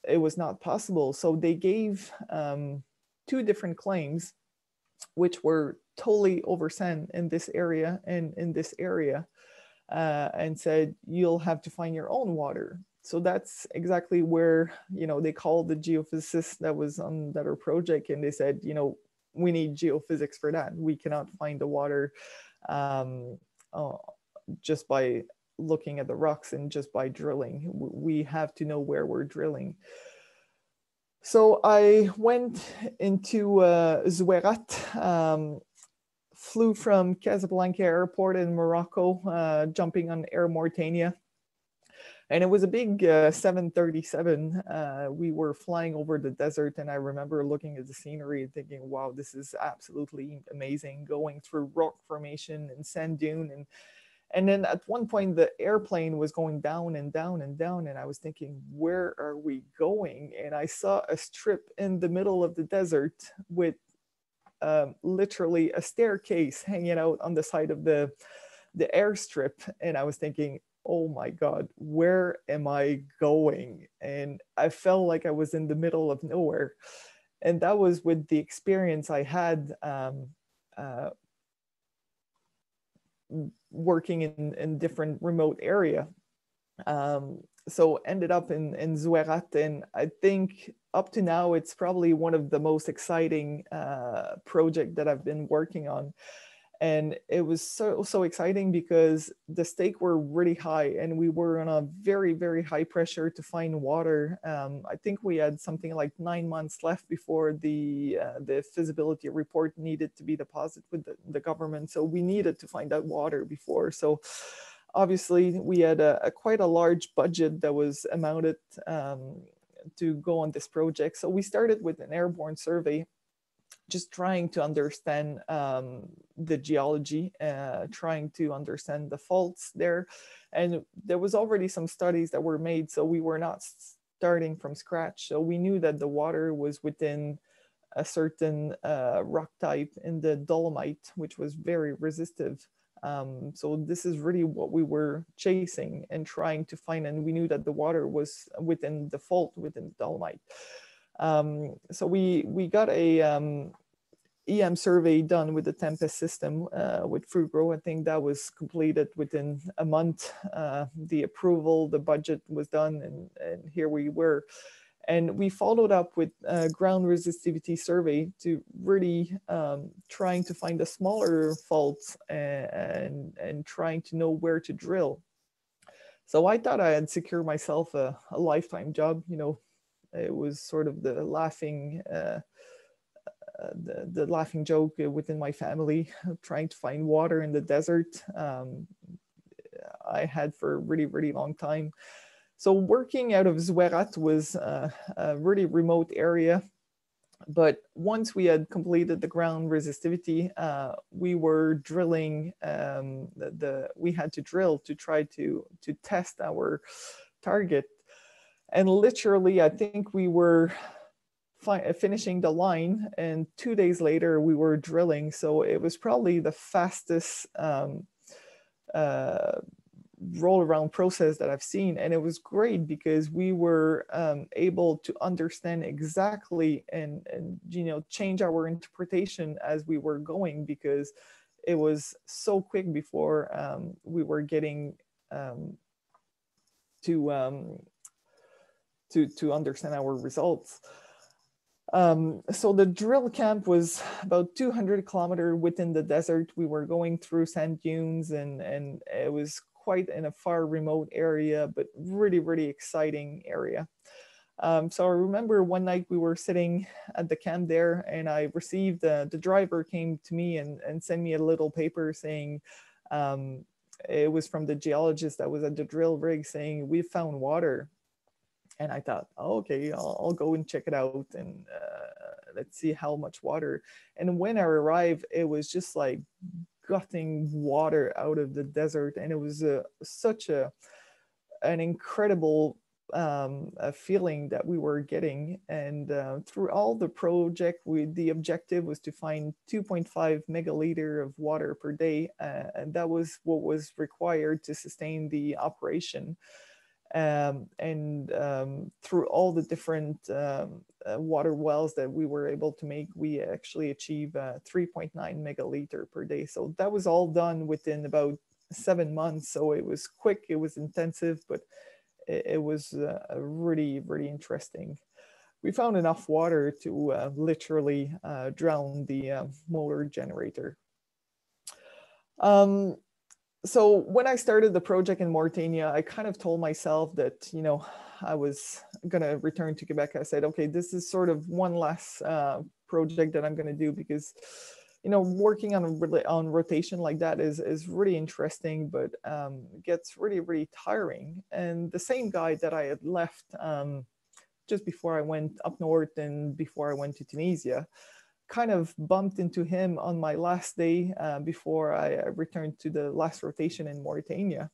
it was not possible. So they gave two different claims, which were totally oversent in this area and in this area, and said, you'll have to find your own water. So that's exactly where, you know, they called the geophysicist that was on that project, and they said, you know, we need geophysics for that. We cannot find the water just by looking at the rocks and just by drilling. We have to know where we're drilling. So I went into Xstrata, flew from Casablanca Airport in Morocco, jumping on Air Mauritania. And it was a big 737. We were flying over the desert, and I remember looking at the scenery and thinking, wow, this is absolutely amazing, going through rock formation and sand dune. And then at one point, the airplane was going down and down and down. And I was thinking, where are we going? And I saw a strip in the middle of the desert with literally a staircase hanging out on the side of the airstrip. And I was thinking, oh my God, where am I going? And I felt like I was in the middle of nowhere. And that was with the experience I had working in different remote area. So ended up in Xstrata, and I think up to now it's probably one of the most exciting projects that I've been working on. And it was so exciting because the stakes were really high and we were on a very, very high pressure to find water. I think we had something like 9 months left before the feasibility report needed to be deposited with the government. So we needed to find out water before. So obviously we had quite a large budget that was amounted to go on this project. So we started with an airborne survey, just trying to understand the geology, trying to understand the faults there. And there was already some studies that were made, so we were not starting from scratch. So we knew that the water was within a certain rock type in the dolomite, which was very resistive. So this is really what we were chasing and trying to find. And we knew that the water was within the fault, within the dolomite. So we got a EM survey done with the Tempest system with Frugro. I think that was completed within a month. The approval, the budget was done, and here we were. And we followed up with a ground resistivity survey to really trying to find the smaller faults and trying to know where to drill. So I thought I had secured myself a lifetime job. You know, it was sort of the laughing joke within my family, trying to find water in the desert. I had for a really, really long time. So working out of Xstrata was a really remote area. But once we had completed the ground resistivity, we were drilling, we had to drill to try to test our target. And literally, I think we were finishing the line, and 2 days later we were drilling. So it was probably the fastest roll around process that I've seen. And it was great because we were able to understand exactly and you know, change our interpretation as we were going, because it was so quick before we were getting to understand our results. So the drill camp was about 200 kilometers within the desert. We were going through sand dunes, and it was quite in a far remote area, but really, really exciting area. So I remember one night we were sitting at the camp there, and I received, the driver came to me and sent me a little paper saying, it was from the geologist that was at the drill rig, saying, "We found water." And I thought, oh, okay, I'll go and check it out, and let's see how much water. And when I arrived, it was just like gutting water out of the desert. And it was such an incredible feeling that we were getting. And through all the project, the objective was to find 2.5 megaliter of water per day. And that was what was required to sustain the operation. Through all the different water wells that we were able to make, we actually achieved 3.9 megaliter per day. So that was all done within about 7 months. So it was quick, it was intensive, but it was really, really interesting. We found enough water to literally drown the motor generator. So when I started the project in Mauritania, I kind of told myself that, you know, I was going to return to Quebec. I said, okay, this is sort of one last project that I'm going to do, because, you know, working on rotation like that is really interesting, but gets really, really tiring. And the same guy that I had left just before I went up north and before I went to Tunisia, kind of bumped into him on my last day before I returned to the last rotation in Mauritania.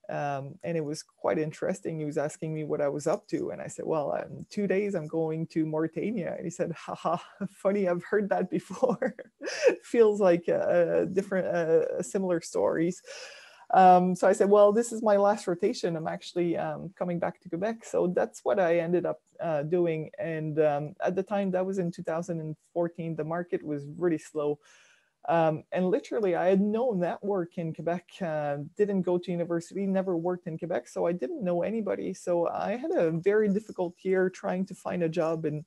And it was quite interesting. He was asking me what I was up to. And I said, well, in 2 days, I'm going to Mauritania. And he said, haha, funny, I've heard that before. Feels like similar stories. So I said, well, this is my last rotation. I'm actually coming back to Quebec. So that's what I ended up doing. And at the time, that was in 2014, the market was really slow. And literally, I had no network in Quebec, didn't go to university, never worked in Quebec. So I didn't know anybody. So I had a very difficult year trying to find a job. And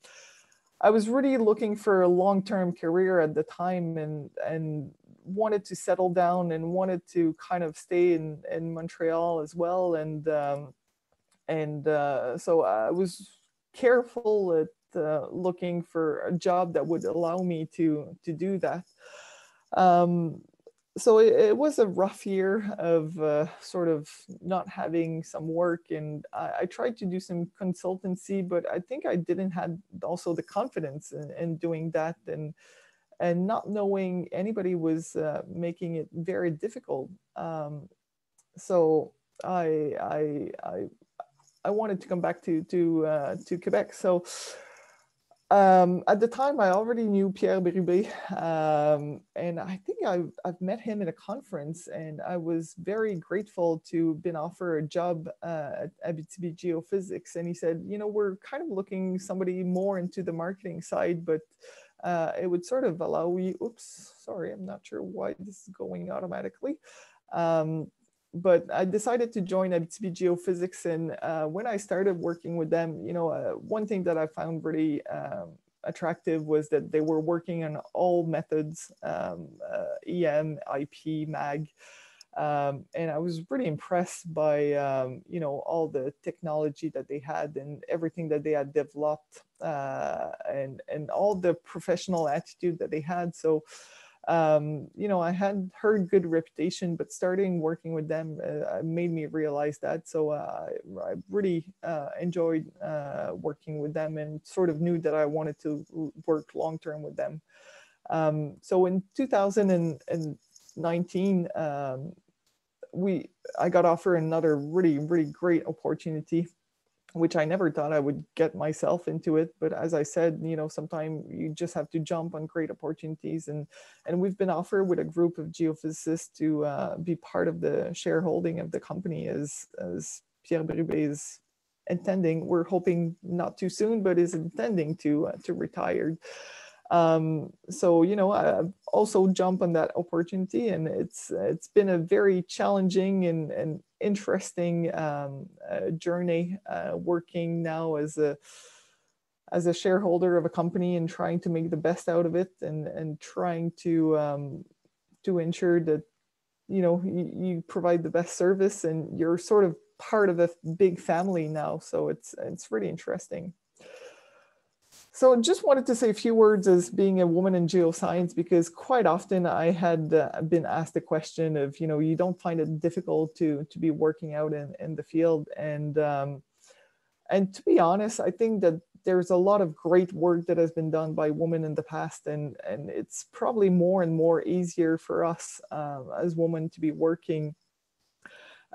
I was really looking for a long-term career at the time. And wanted to settle down and wanted to kind of stay in Montreal as well. So I was careful at looking for a job that would allow me to do that. So it was a rough year of sort of not having some work, and I tried to do some consultancy, but I think I didn't have also the confidence in doing that, and not knowing anybody was making it very difficult. So I wanted to come back to Quebec. So at the time, I already knew Pierre Bérubé, and I think I've met him at a conference, and I was very grateful to been offered a job at Abitibi Geophysics. And he said, you know, we're kind of looking somebody more into the marketing side, but it would sort of allow you, oops, sorry, I'm not sure why this is going automatically. But I decided to join Abitibi Geophysics, and when I started working with them, you know, one thing that I found really attractive was that they were working on all methods, EM, IP, MAG, and I was really impressed by you know, all the technology that they had and everything that they had developed, and all the professional attitude that they had. So you know, I had heard good reputation, but starting working with them made me realize that. So I really enjoyed working with them, and sort of knew that I wanted to work long-term with them. So in 2019, I got offered another really great opportunity, which I never thought I would get myself into it. But as I said, you know, sometimes you just have to jump on great opportunities. And we've been offered with a group of geophysicists to be part of the shareholding of the company as Pierre Bérubé is intending. We're hoping not too soon, but is intending to retire. So, you know, I also jump on that opportunity, and it's been a very challenging and interesting journey, working now as a shareholder of a company and trying to make the best out of it, and trying to ensure that, you know, you provide the best service, and you're sort of part of a big family now. So it's really interesting. So just wanted to say a few words as being a woman in geoscience, because quite often I had been asked the question of, you know, you don't find it difficult to be working out in the field. And to be honest, I think that there's a lot of great work that has been done by women in the past, and it's probably more and more easier for us as women to be working.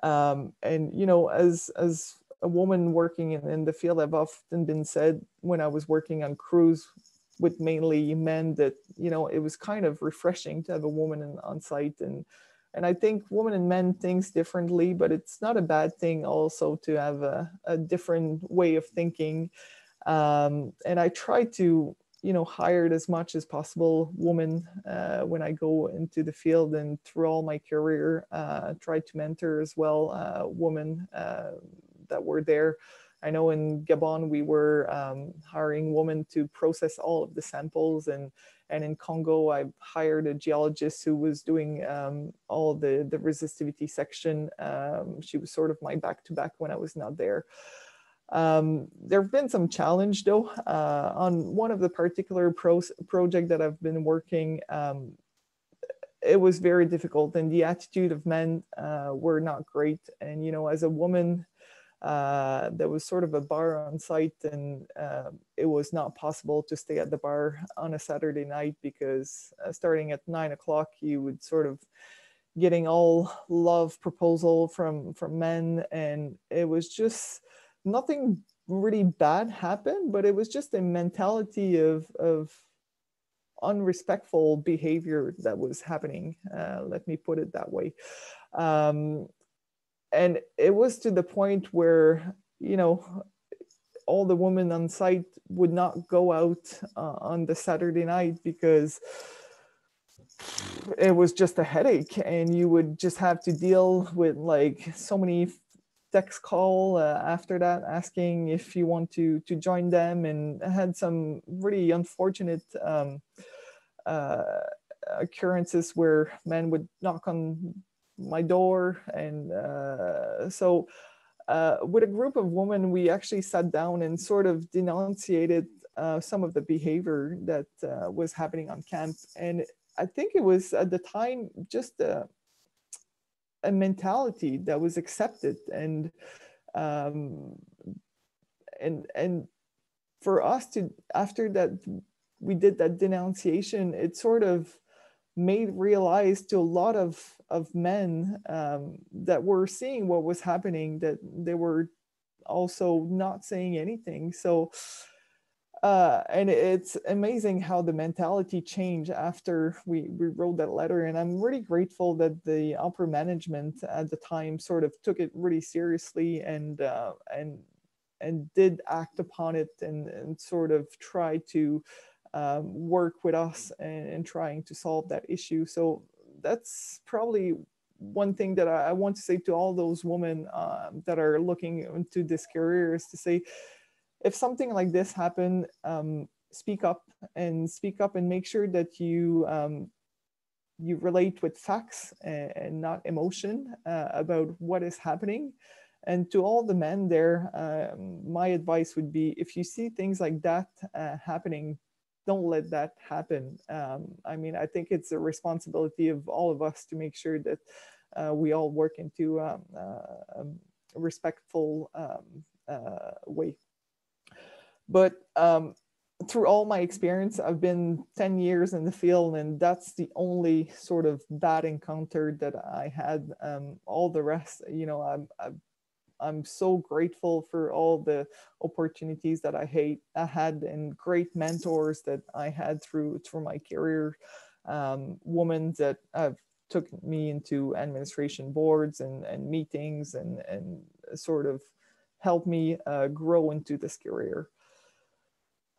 And, you know, as a woman working in the field, I've often been said when I was working on crews with mainly men that, you know, it was kind of refreshing to have a woman on site. And I think women and men think differently, but it's not a bad thing also to have a different way of thinking. And I try to, you know, hire as much as possible women when I go into the field, and through all my career, try to mentor as well women that were there. I know in Gabon, we were hiring women to process all of the samples, and in Congo, I hired a geologist who was doing all the resistivity section. She was sort of my back-to-back when I was not there. There have been some challenge though. On one of the particular project that I've been working, it was very difficult, and the attitude of men were not great. And, you know, as a woman, there was sort of a bar on site, and it was not possible to stay at the bar on a Saturday night, because starting at 9 o'clock, you would sort of getting all love proposal from men, and it was just nothing really bad happened, but it was just a mentality of unrespectful behavior that was happening. Let me put it that way. And it was to the point where, you know, all the women on site would not go out on the Saturday night, because it was just a headache, and you would just have to deal with like so many text call after that asking if you want to join them. And I had some really unfortunate occurrences where men would knock on my door. And so with a group of women, we actually sat down and sort of denunciated some of the behavior that was happening on camp. And I think it was at the time just a mentality that was accepted. And for us to, after that, we did that denunciation, it sort of made realize to a lot of men that were seeing what was happening, that they were also not saying anything. So, and it's amazing how the mentality changed after we wrote that letter. And I'm really grateful that the upper management at the time sort of took it really seriously and did act upon it and sort of try to work with us and trying to solve that issue. So that's probably one thing that I want to say to all those women that are looking into this career, is to say, if something like this happened, speak up and make sure that you relate with facts and not emotion about what is happening. And to all the men there, my advice would be, if you see things like that happening, don't let that happen. I mean, I think it's a responsibility of all of us to make sure that we all work into a respectful way. But through all my experience, I've been 10 years in the field, and that's the only sort of bad encounter that I had. All the rest, you know, I'm so grateful for all the opportunities that I had, and great mentors that I had through my career. Women that have took me into administration boards and meetings and sort of helped me grow into this career.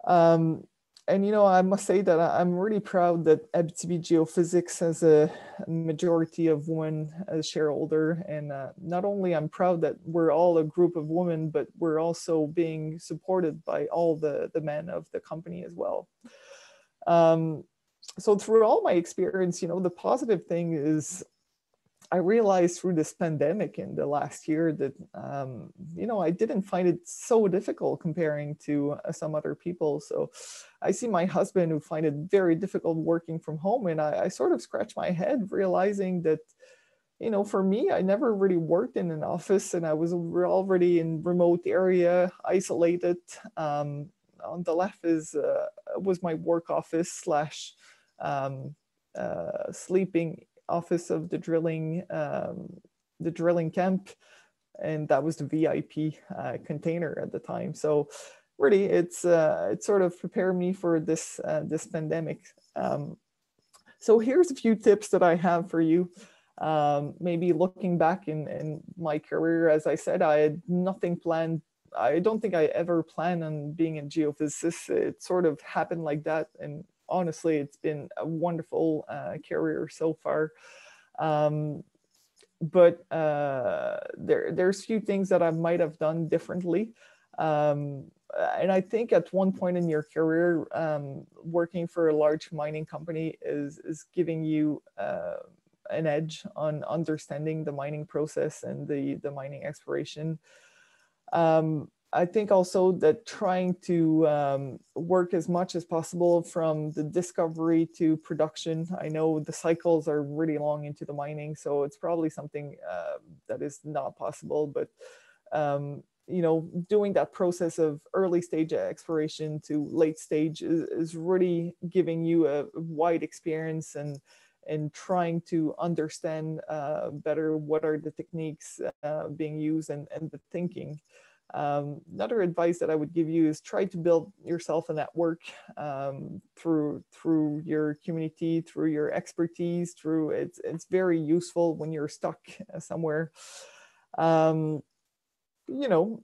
And, you know, I must say that I'm really proud that Abitibi Geophysics has a majority of women as shareholder. And not only I'm proud that we're all a group of women, but we're also being supported by all the men of the company as well. So through all my experience, you know, the positive thing is I realized through this pandemic in the last year that, you know, I didn't find it so difficult comparing to some other people. So I see my husband who find it very difficult working from home. And I sort of scratch my head realizing that, you know, for me, I never really worked in an office, and I was already in remote area, isolated. On the left was my work office slash sleeping office of the drilling camp, and that was the VIP container at the time. So really, it sort of prepared me for this pandemic. So here's a few tips that I have for you. Maybe looking back in my career, as I said, I had nothing planned. I don't think I ever planned on being a geophysicist. It sort of happened like that, and honestly, it's been a wonderful career so far. But there's few things that I might have done differently. And I think at one point in your career, working for a large mining company is giving you an edge on understanding the mining process and the mining exploration. I think also that trying to work as much as possible from the discovery to production. I know the cycles are really long into the mining, so it's probably something that is not possible, but you know, doing that process of early stage exploration to late stage is really giving you a wide experience and trying to understand better what are the techniques being used and the thinking. Another advice that I would give you is try to build yourself a network through your community, through your expertise, it's very useful when you're stuck somewhere. You know,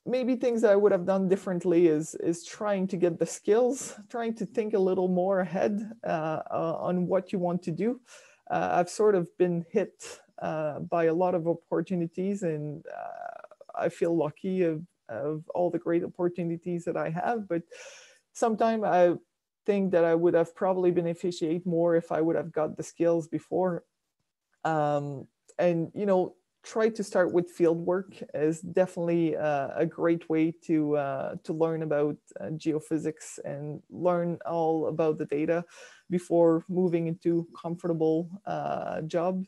maybe things that I would have done differently is trying to get the skills, trying to think a little more ahead on what you want to do. I've sort of been hit by a lot of opportunities, and I feel lucky of all the great opportunities that I have, but sometimes think that I would have probably beneficiated more if I would have got the skills before. And, you know, try to start with field work is definitely a great way to learn about geophysics and learn all about the data before moving into comfortable job.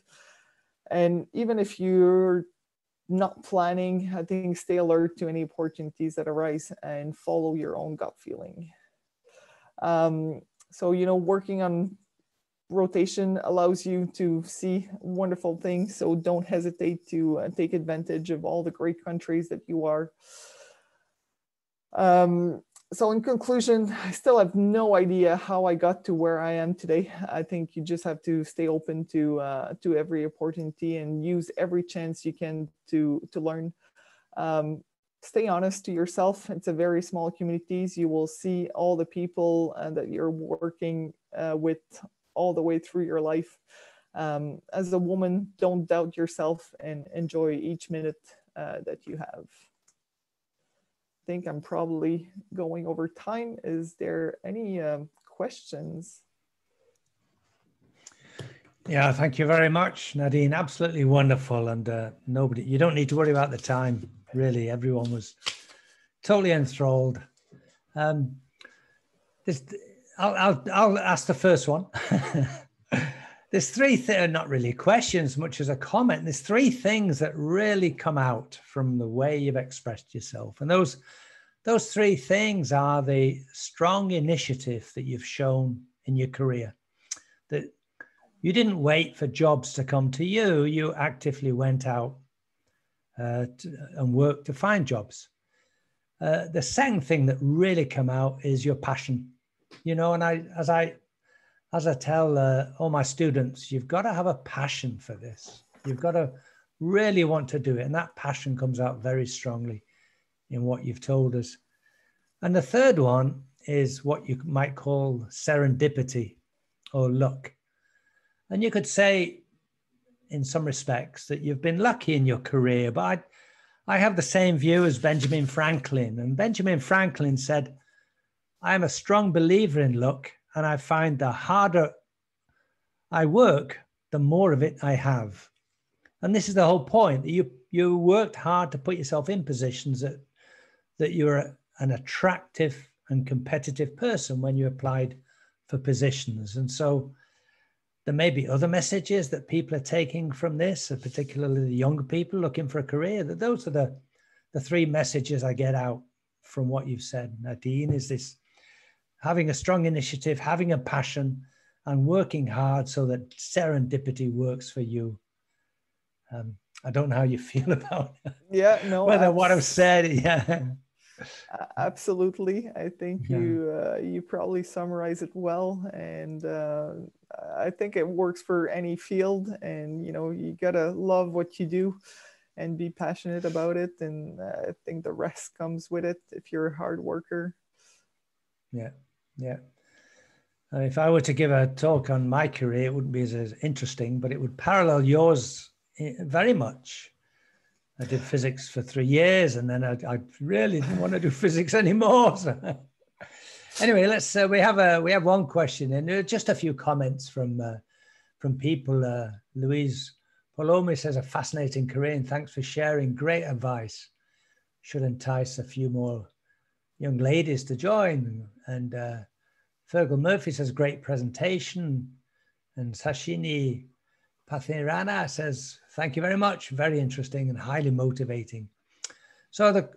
And even if you're not planning, I think stay alert to any opportunities that arise and follow your own gut feeling. So, you know, working on rotation allows you to see wonderful things. So don't hesitate to take advantage of all the great countries that you are. So in conclusion, I still have no idea how I got to where I am today. I think you just have to stay open to every opportunity and use every chance you can to learn. Stay honest to yourself. It's a very small communities. You will see all the people that you're working with all the way through your life. As a woman, don't doubt yourself and enjoy each minute that you have. I think I'm probably going over time. Is there any questions? Yeah, thank you very much, Nadine. Absolutely wonderful. And you don't need to worry about the time, really. Everyone was totally enthralled. I'll ask the first one. There's three not really questions, much as a comment. There's three things that really come out from the way you've expressed yourself. And those three things are the strong initiative that you've shown in your career, that you didn't wait for jobs to come to you. You actively went out and worked to find jobs. The second thing that really come out is your passion. You know, and as I tell all my students, you've got to have a passion for this. You've got to really want to do it. And that passion comes out very strongly in what you've told us. And the third one is what you might call serendipity or luck. And you could say in some respects that you've been lucky in your career, but I have the same view as Benjamin Franklin. And Benjamin Franklin said, I am a strong believer in luck, and I find the harder I work, the more of it I have. And this is the whole point, that you worked hard to put yourself in positions that you're an attractive and competitive person when you applied for positions. And so there may be other messages that people are taking from this, particularly the younger people looking for a career. That those are the three messages I get out from what you've said, Nadine, is this: having a strong initiative, having a passion, and working hard so that serendipity works for you. I don't know how you feel about whether what I've said. Yeah, absolutely. I think you probably summarize it well, and I think it works for any field. And you know, you gotta love what you do and be passionate about it, and I think the rest comes with it if you're a hard worker. Yeah. If I were to give a talk on my career, it wouldn't be as interesting, but it would parallel yours very much. I did physics for 3 years, and then I really didn't want to do physics anymore. So. Anyway, we have one question, and just a few comments from people. Louise Palomi says, a fascinating career, and thanks for sharing. Great advice. Should entice a few more young ladies to join. And Fergal Murphy says, great presentation. And Sashini Pathirana says, thank you very much. Very interesting and highly motivating. So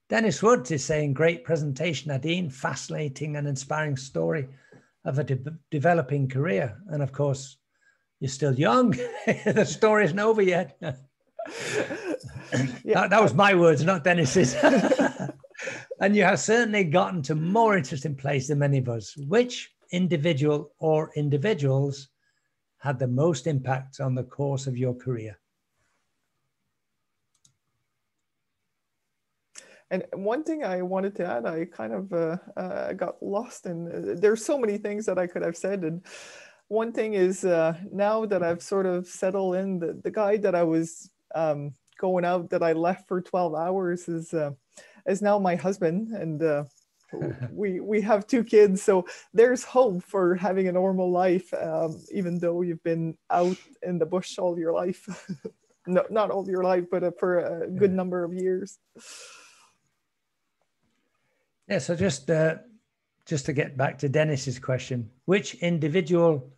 Dennis Woods is saying, great presentation, Nadine. Fascinating and inspiring story of a developing career. And of course, you're still young. The story isn't over yet. Yeah, that was my words, not Dennis's. And you have certainly gotten to more interesting place than many of us. Which individual or individuals had the most impact on the course of your career? And one thing I wanted to add, I kind of got lost in, there's so many things that I could have said. And one thing is now that I've sort of settled in, the guy that I was going out that I left for 12 hours is now my husband. And we have 2 kids, so there's hope for having a normal life, even though you've been out in the bush all your life. No, not all your life, but for a good number of years. Yeah, so just to get back to Dennis's question, which individual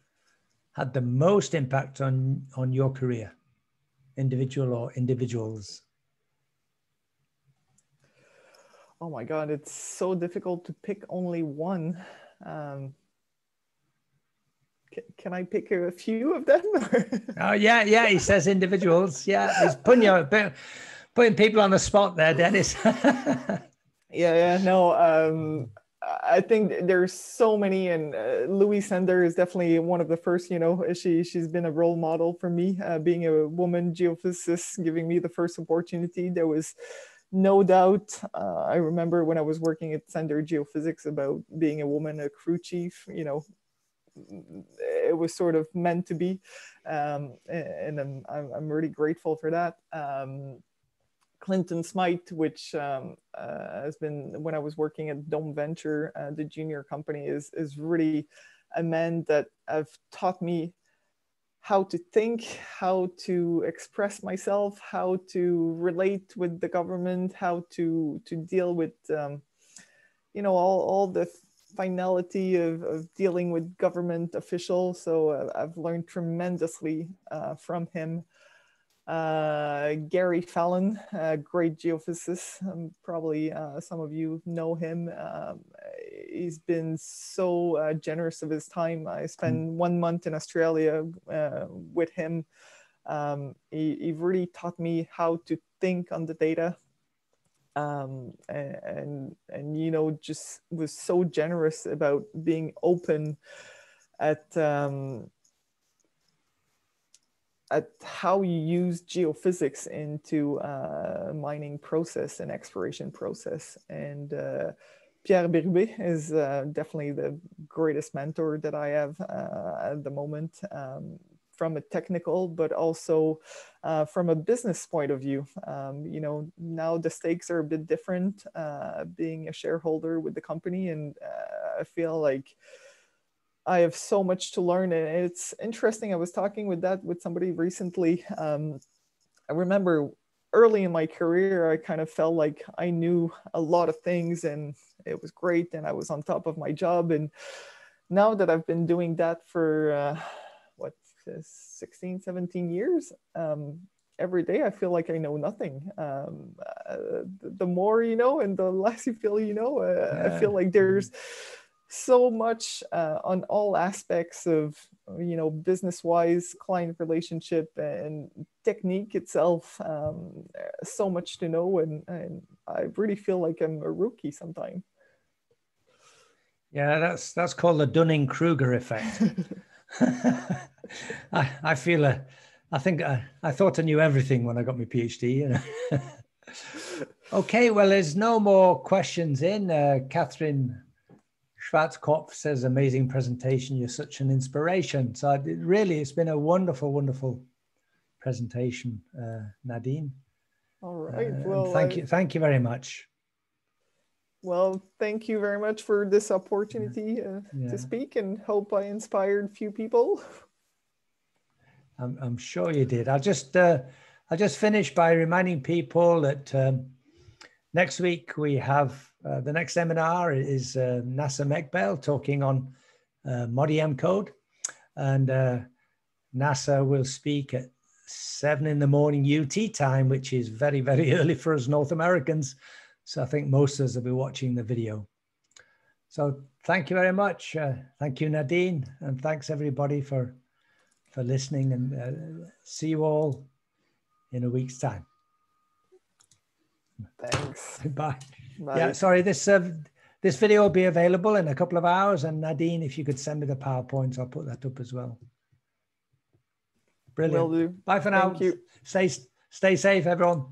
had the most impact on your career? Individual or individuals? Oh my God, it's so difficult to pick only one. Can I pick a few of them? Oh yeah, he says individuals. Yeah, he's putting people on the spot there, Dennis. No. I think there's so many, and Louise Sender is definitely one of the first. You know, she's been a role model for me, being a woman geophysicist, giving me the first opportunity. There was no doubt. I remember when I was working at Sender Geophysics about being a woman, a crew chief. You know, it was sort of meant to be, and I'm really grateful for that. Clinton Smythe, which has been, when I was working at Dome Venture, the junior company, is really a man that have taught me how to think, how to express myself, how to relate with the government, how to deal with you know, all the finality of dealing with government officials. So I've learned tremendously from him. Gary Fallon, a great geophysicist. Probably some of you know him. He's been so generous of his time. I spent 1 month in Australia with him. He really taught me how to think on the data. And you know, just was so generous about being open at how you use geophysics into mining process and exploration process. And Pierre Berube is definitely the greatest mentor that I have at the moment, from a technical, but also from a business point of view. You know, now the stakes are a bit different, being a shareholder with the company, and I feel like I have so much to learn. And it's interesting. I was talking with somebody recently. I remember early in my career, I kind of felt like I knew a lot of things and it was great and I was on top of my job. And now that I've been doing that for 16, 17 years, every day I feel like I know nothing. The more you know and the less you feel you know, I feel like there's so much on all aspects of, you know, business-wise, client relationship and technique itself. So much to know, and I really feel like I'm a rookie sometimes. Yeah, that's called the Dunning-Kruger effect. I thought I knew everything when I got my PhD. You know? Okay, well, there's no more questions in. Catherine Schwarzkopf says, amazing presentation. You're such an inspiration. So it's been a wonderful, wonderful presentation, Nadine. All right. Well, thank you very much. Well, thank you very much for this opportunity to speak, and hope I inspired a few people. I'm sure you did. I'll just finish by reminding people that next week we have the next EMinar is NASA Mekbel talking on MODIEM code, and NASA will speak at 7 in the morning UT time, which is very, very early for us North Americans. So I think most of us will be watching the video. So thank you very much. Thank you, Nadine, and thanks everybody for listening, and see you all in a week's time. Thanks. Bye. Bye. Yeah, sorry, this video will be available in a couple of hours, and Nadine, if you could send me the PowerPoints, I'll put that up as well. Brilliant. Will do. Bye for now. Thank you. Stay safe, everyone.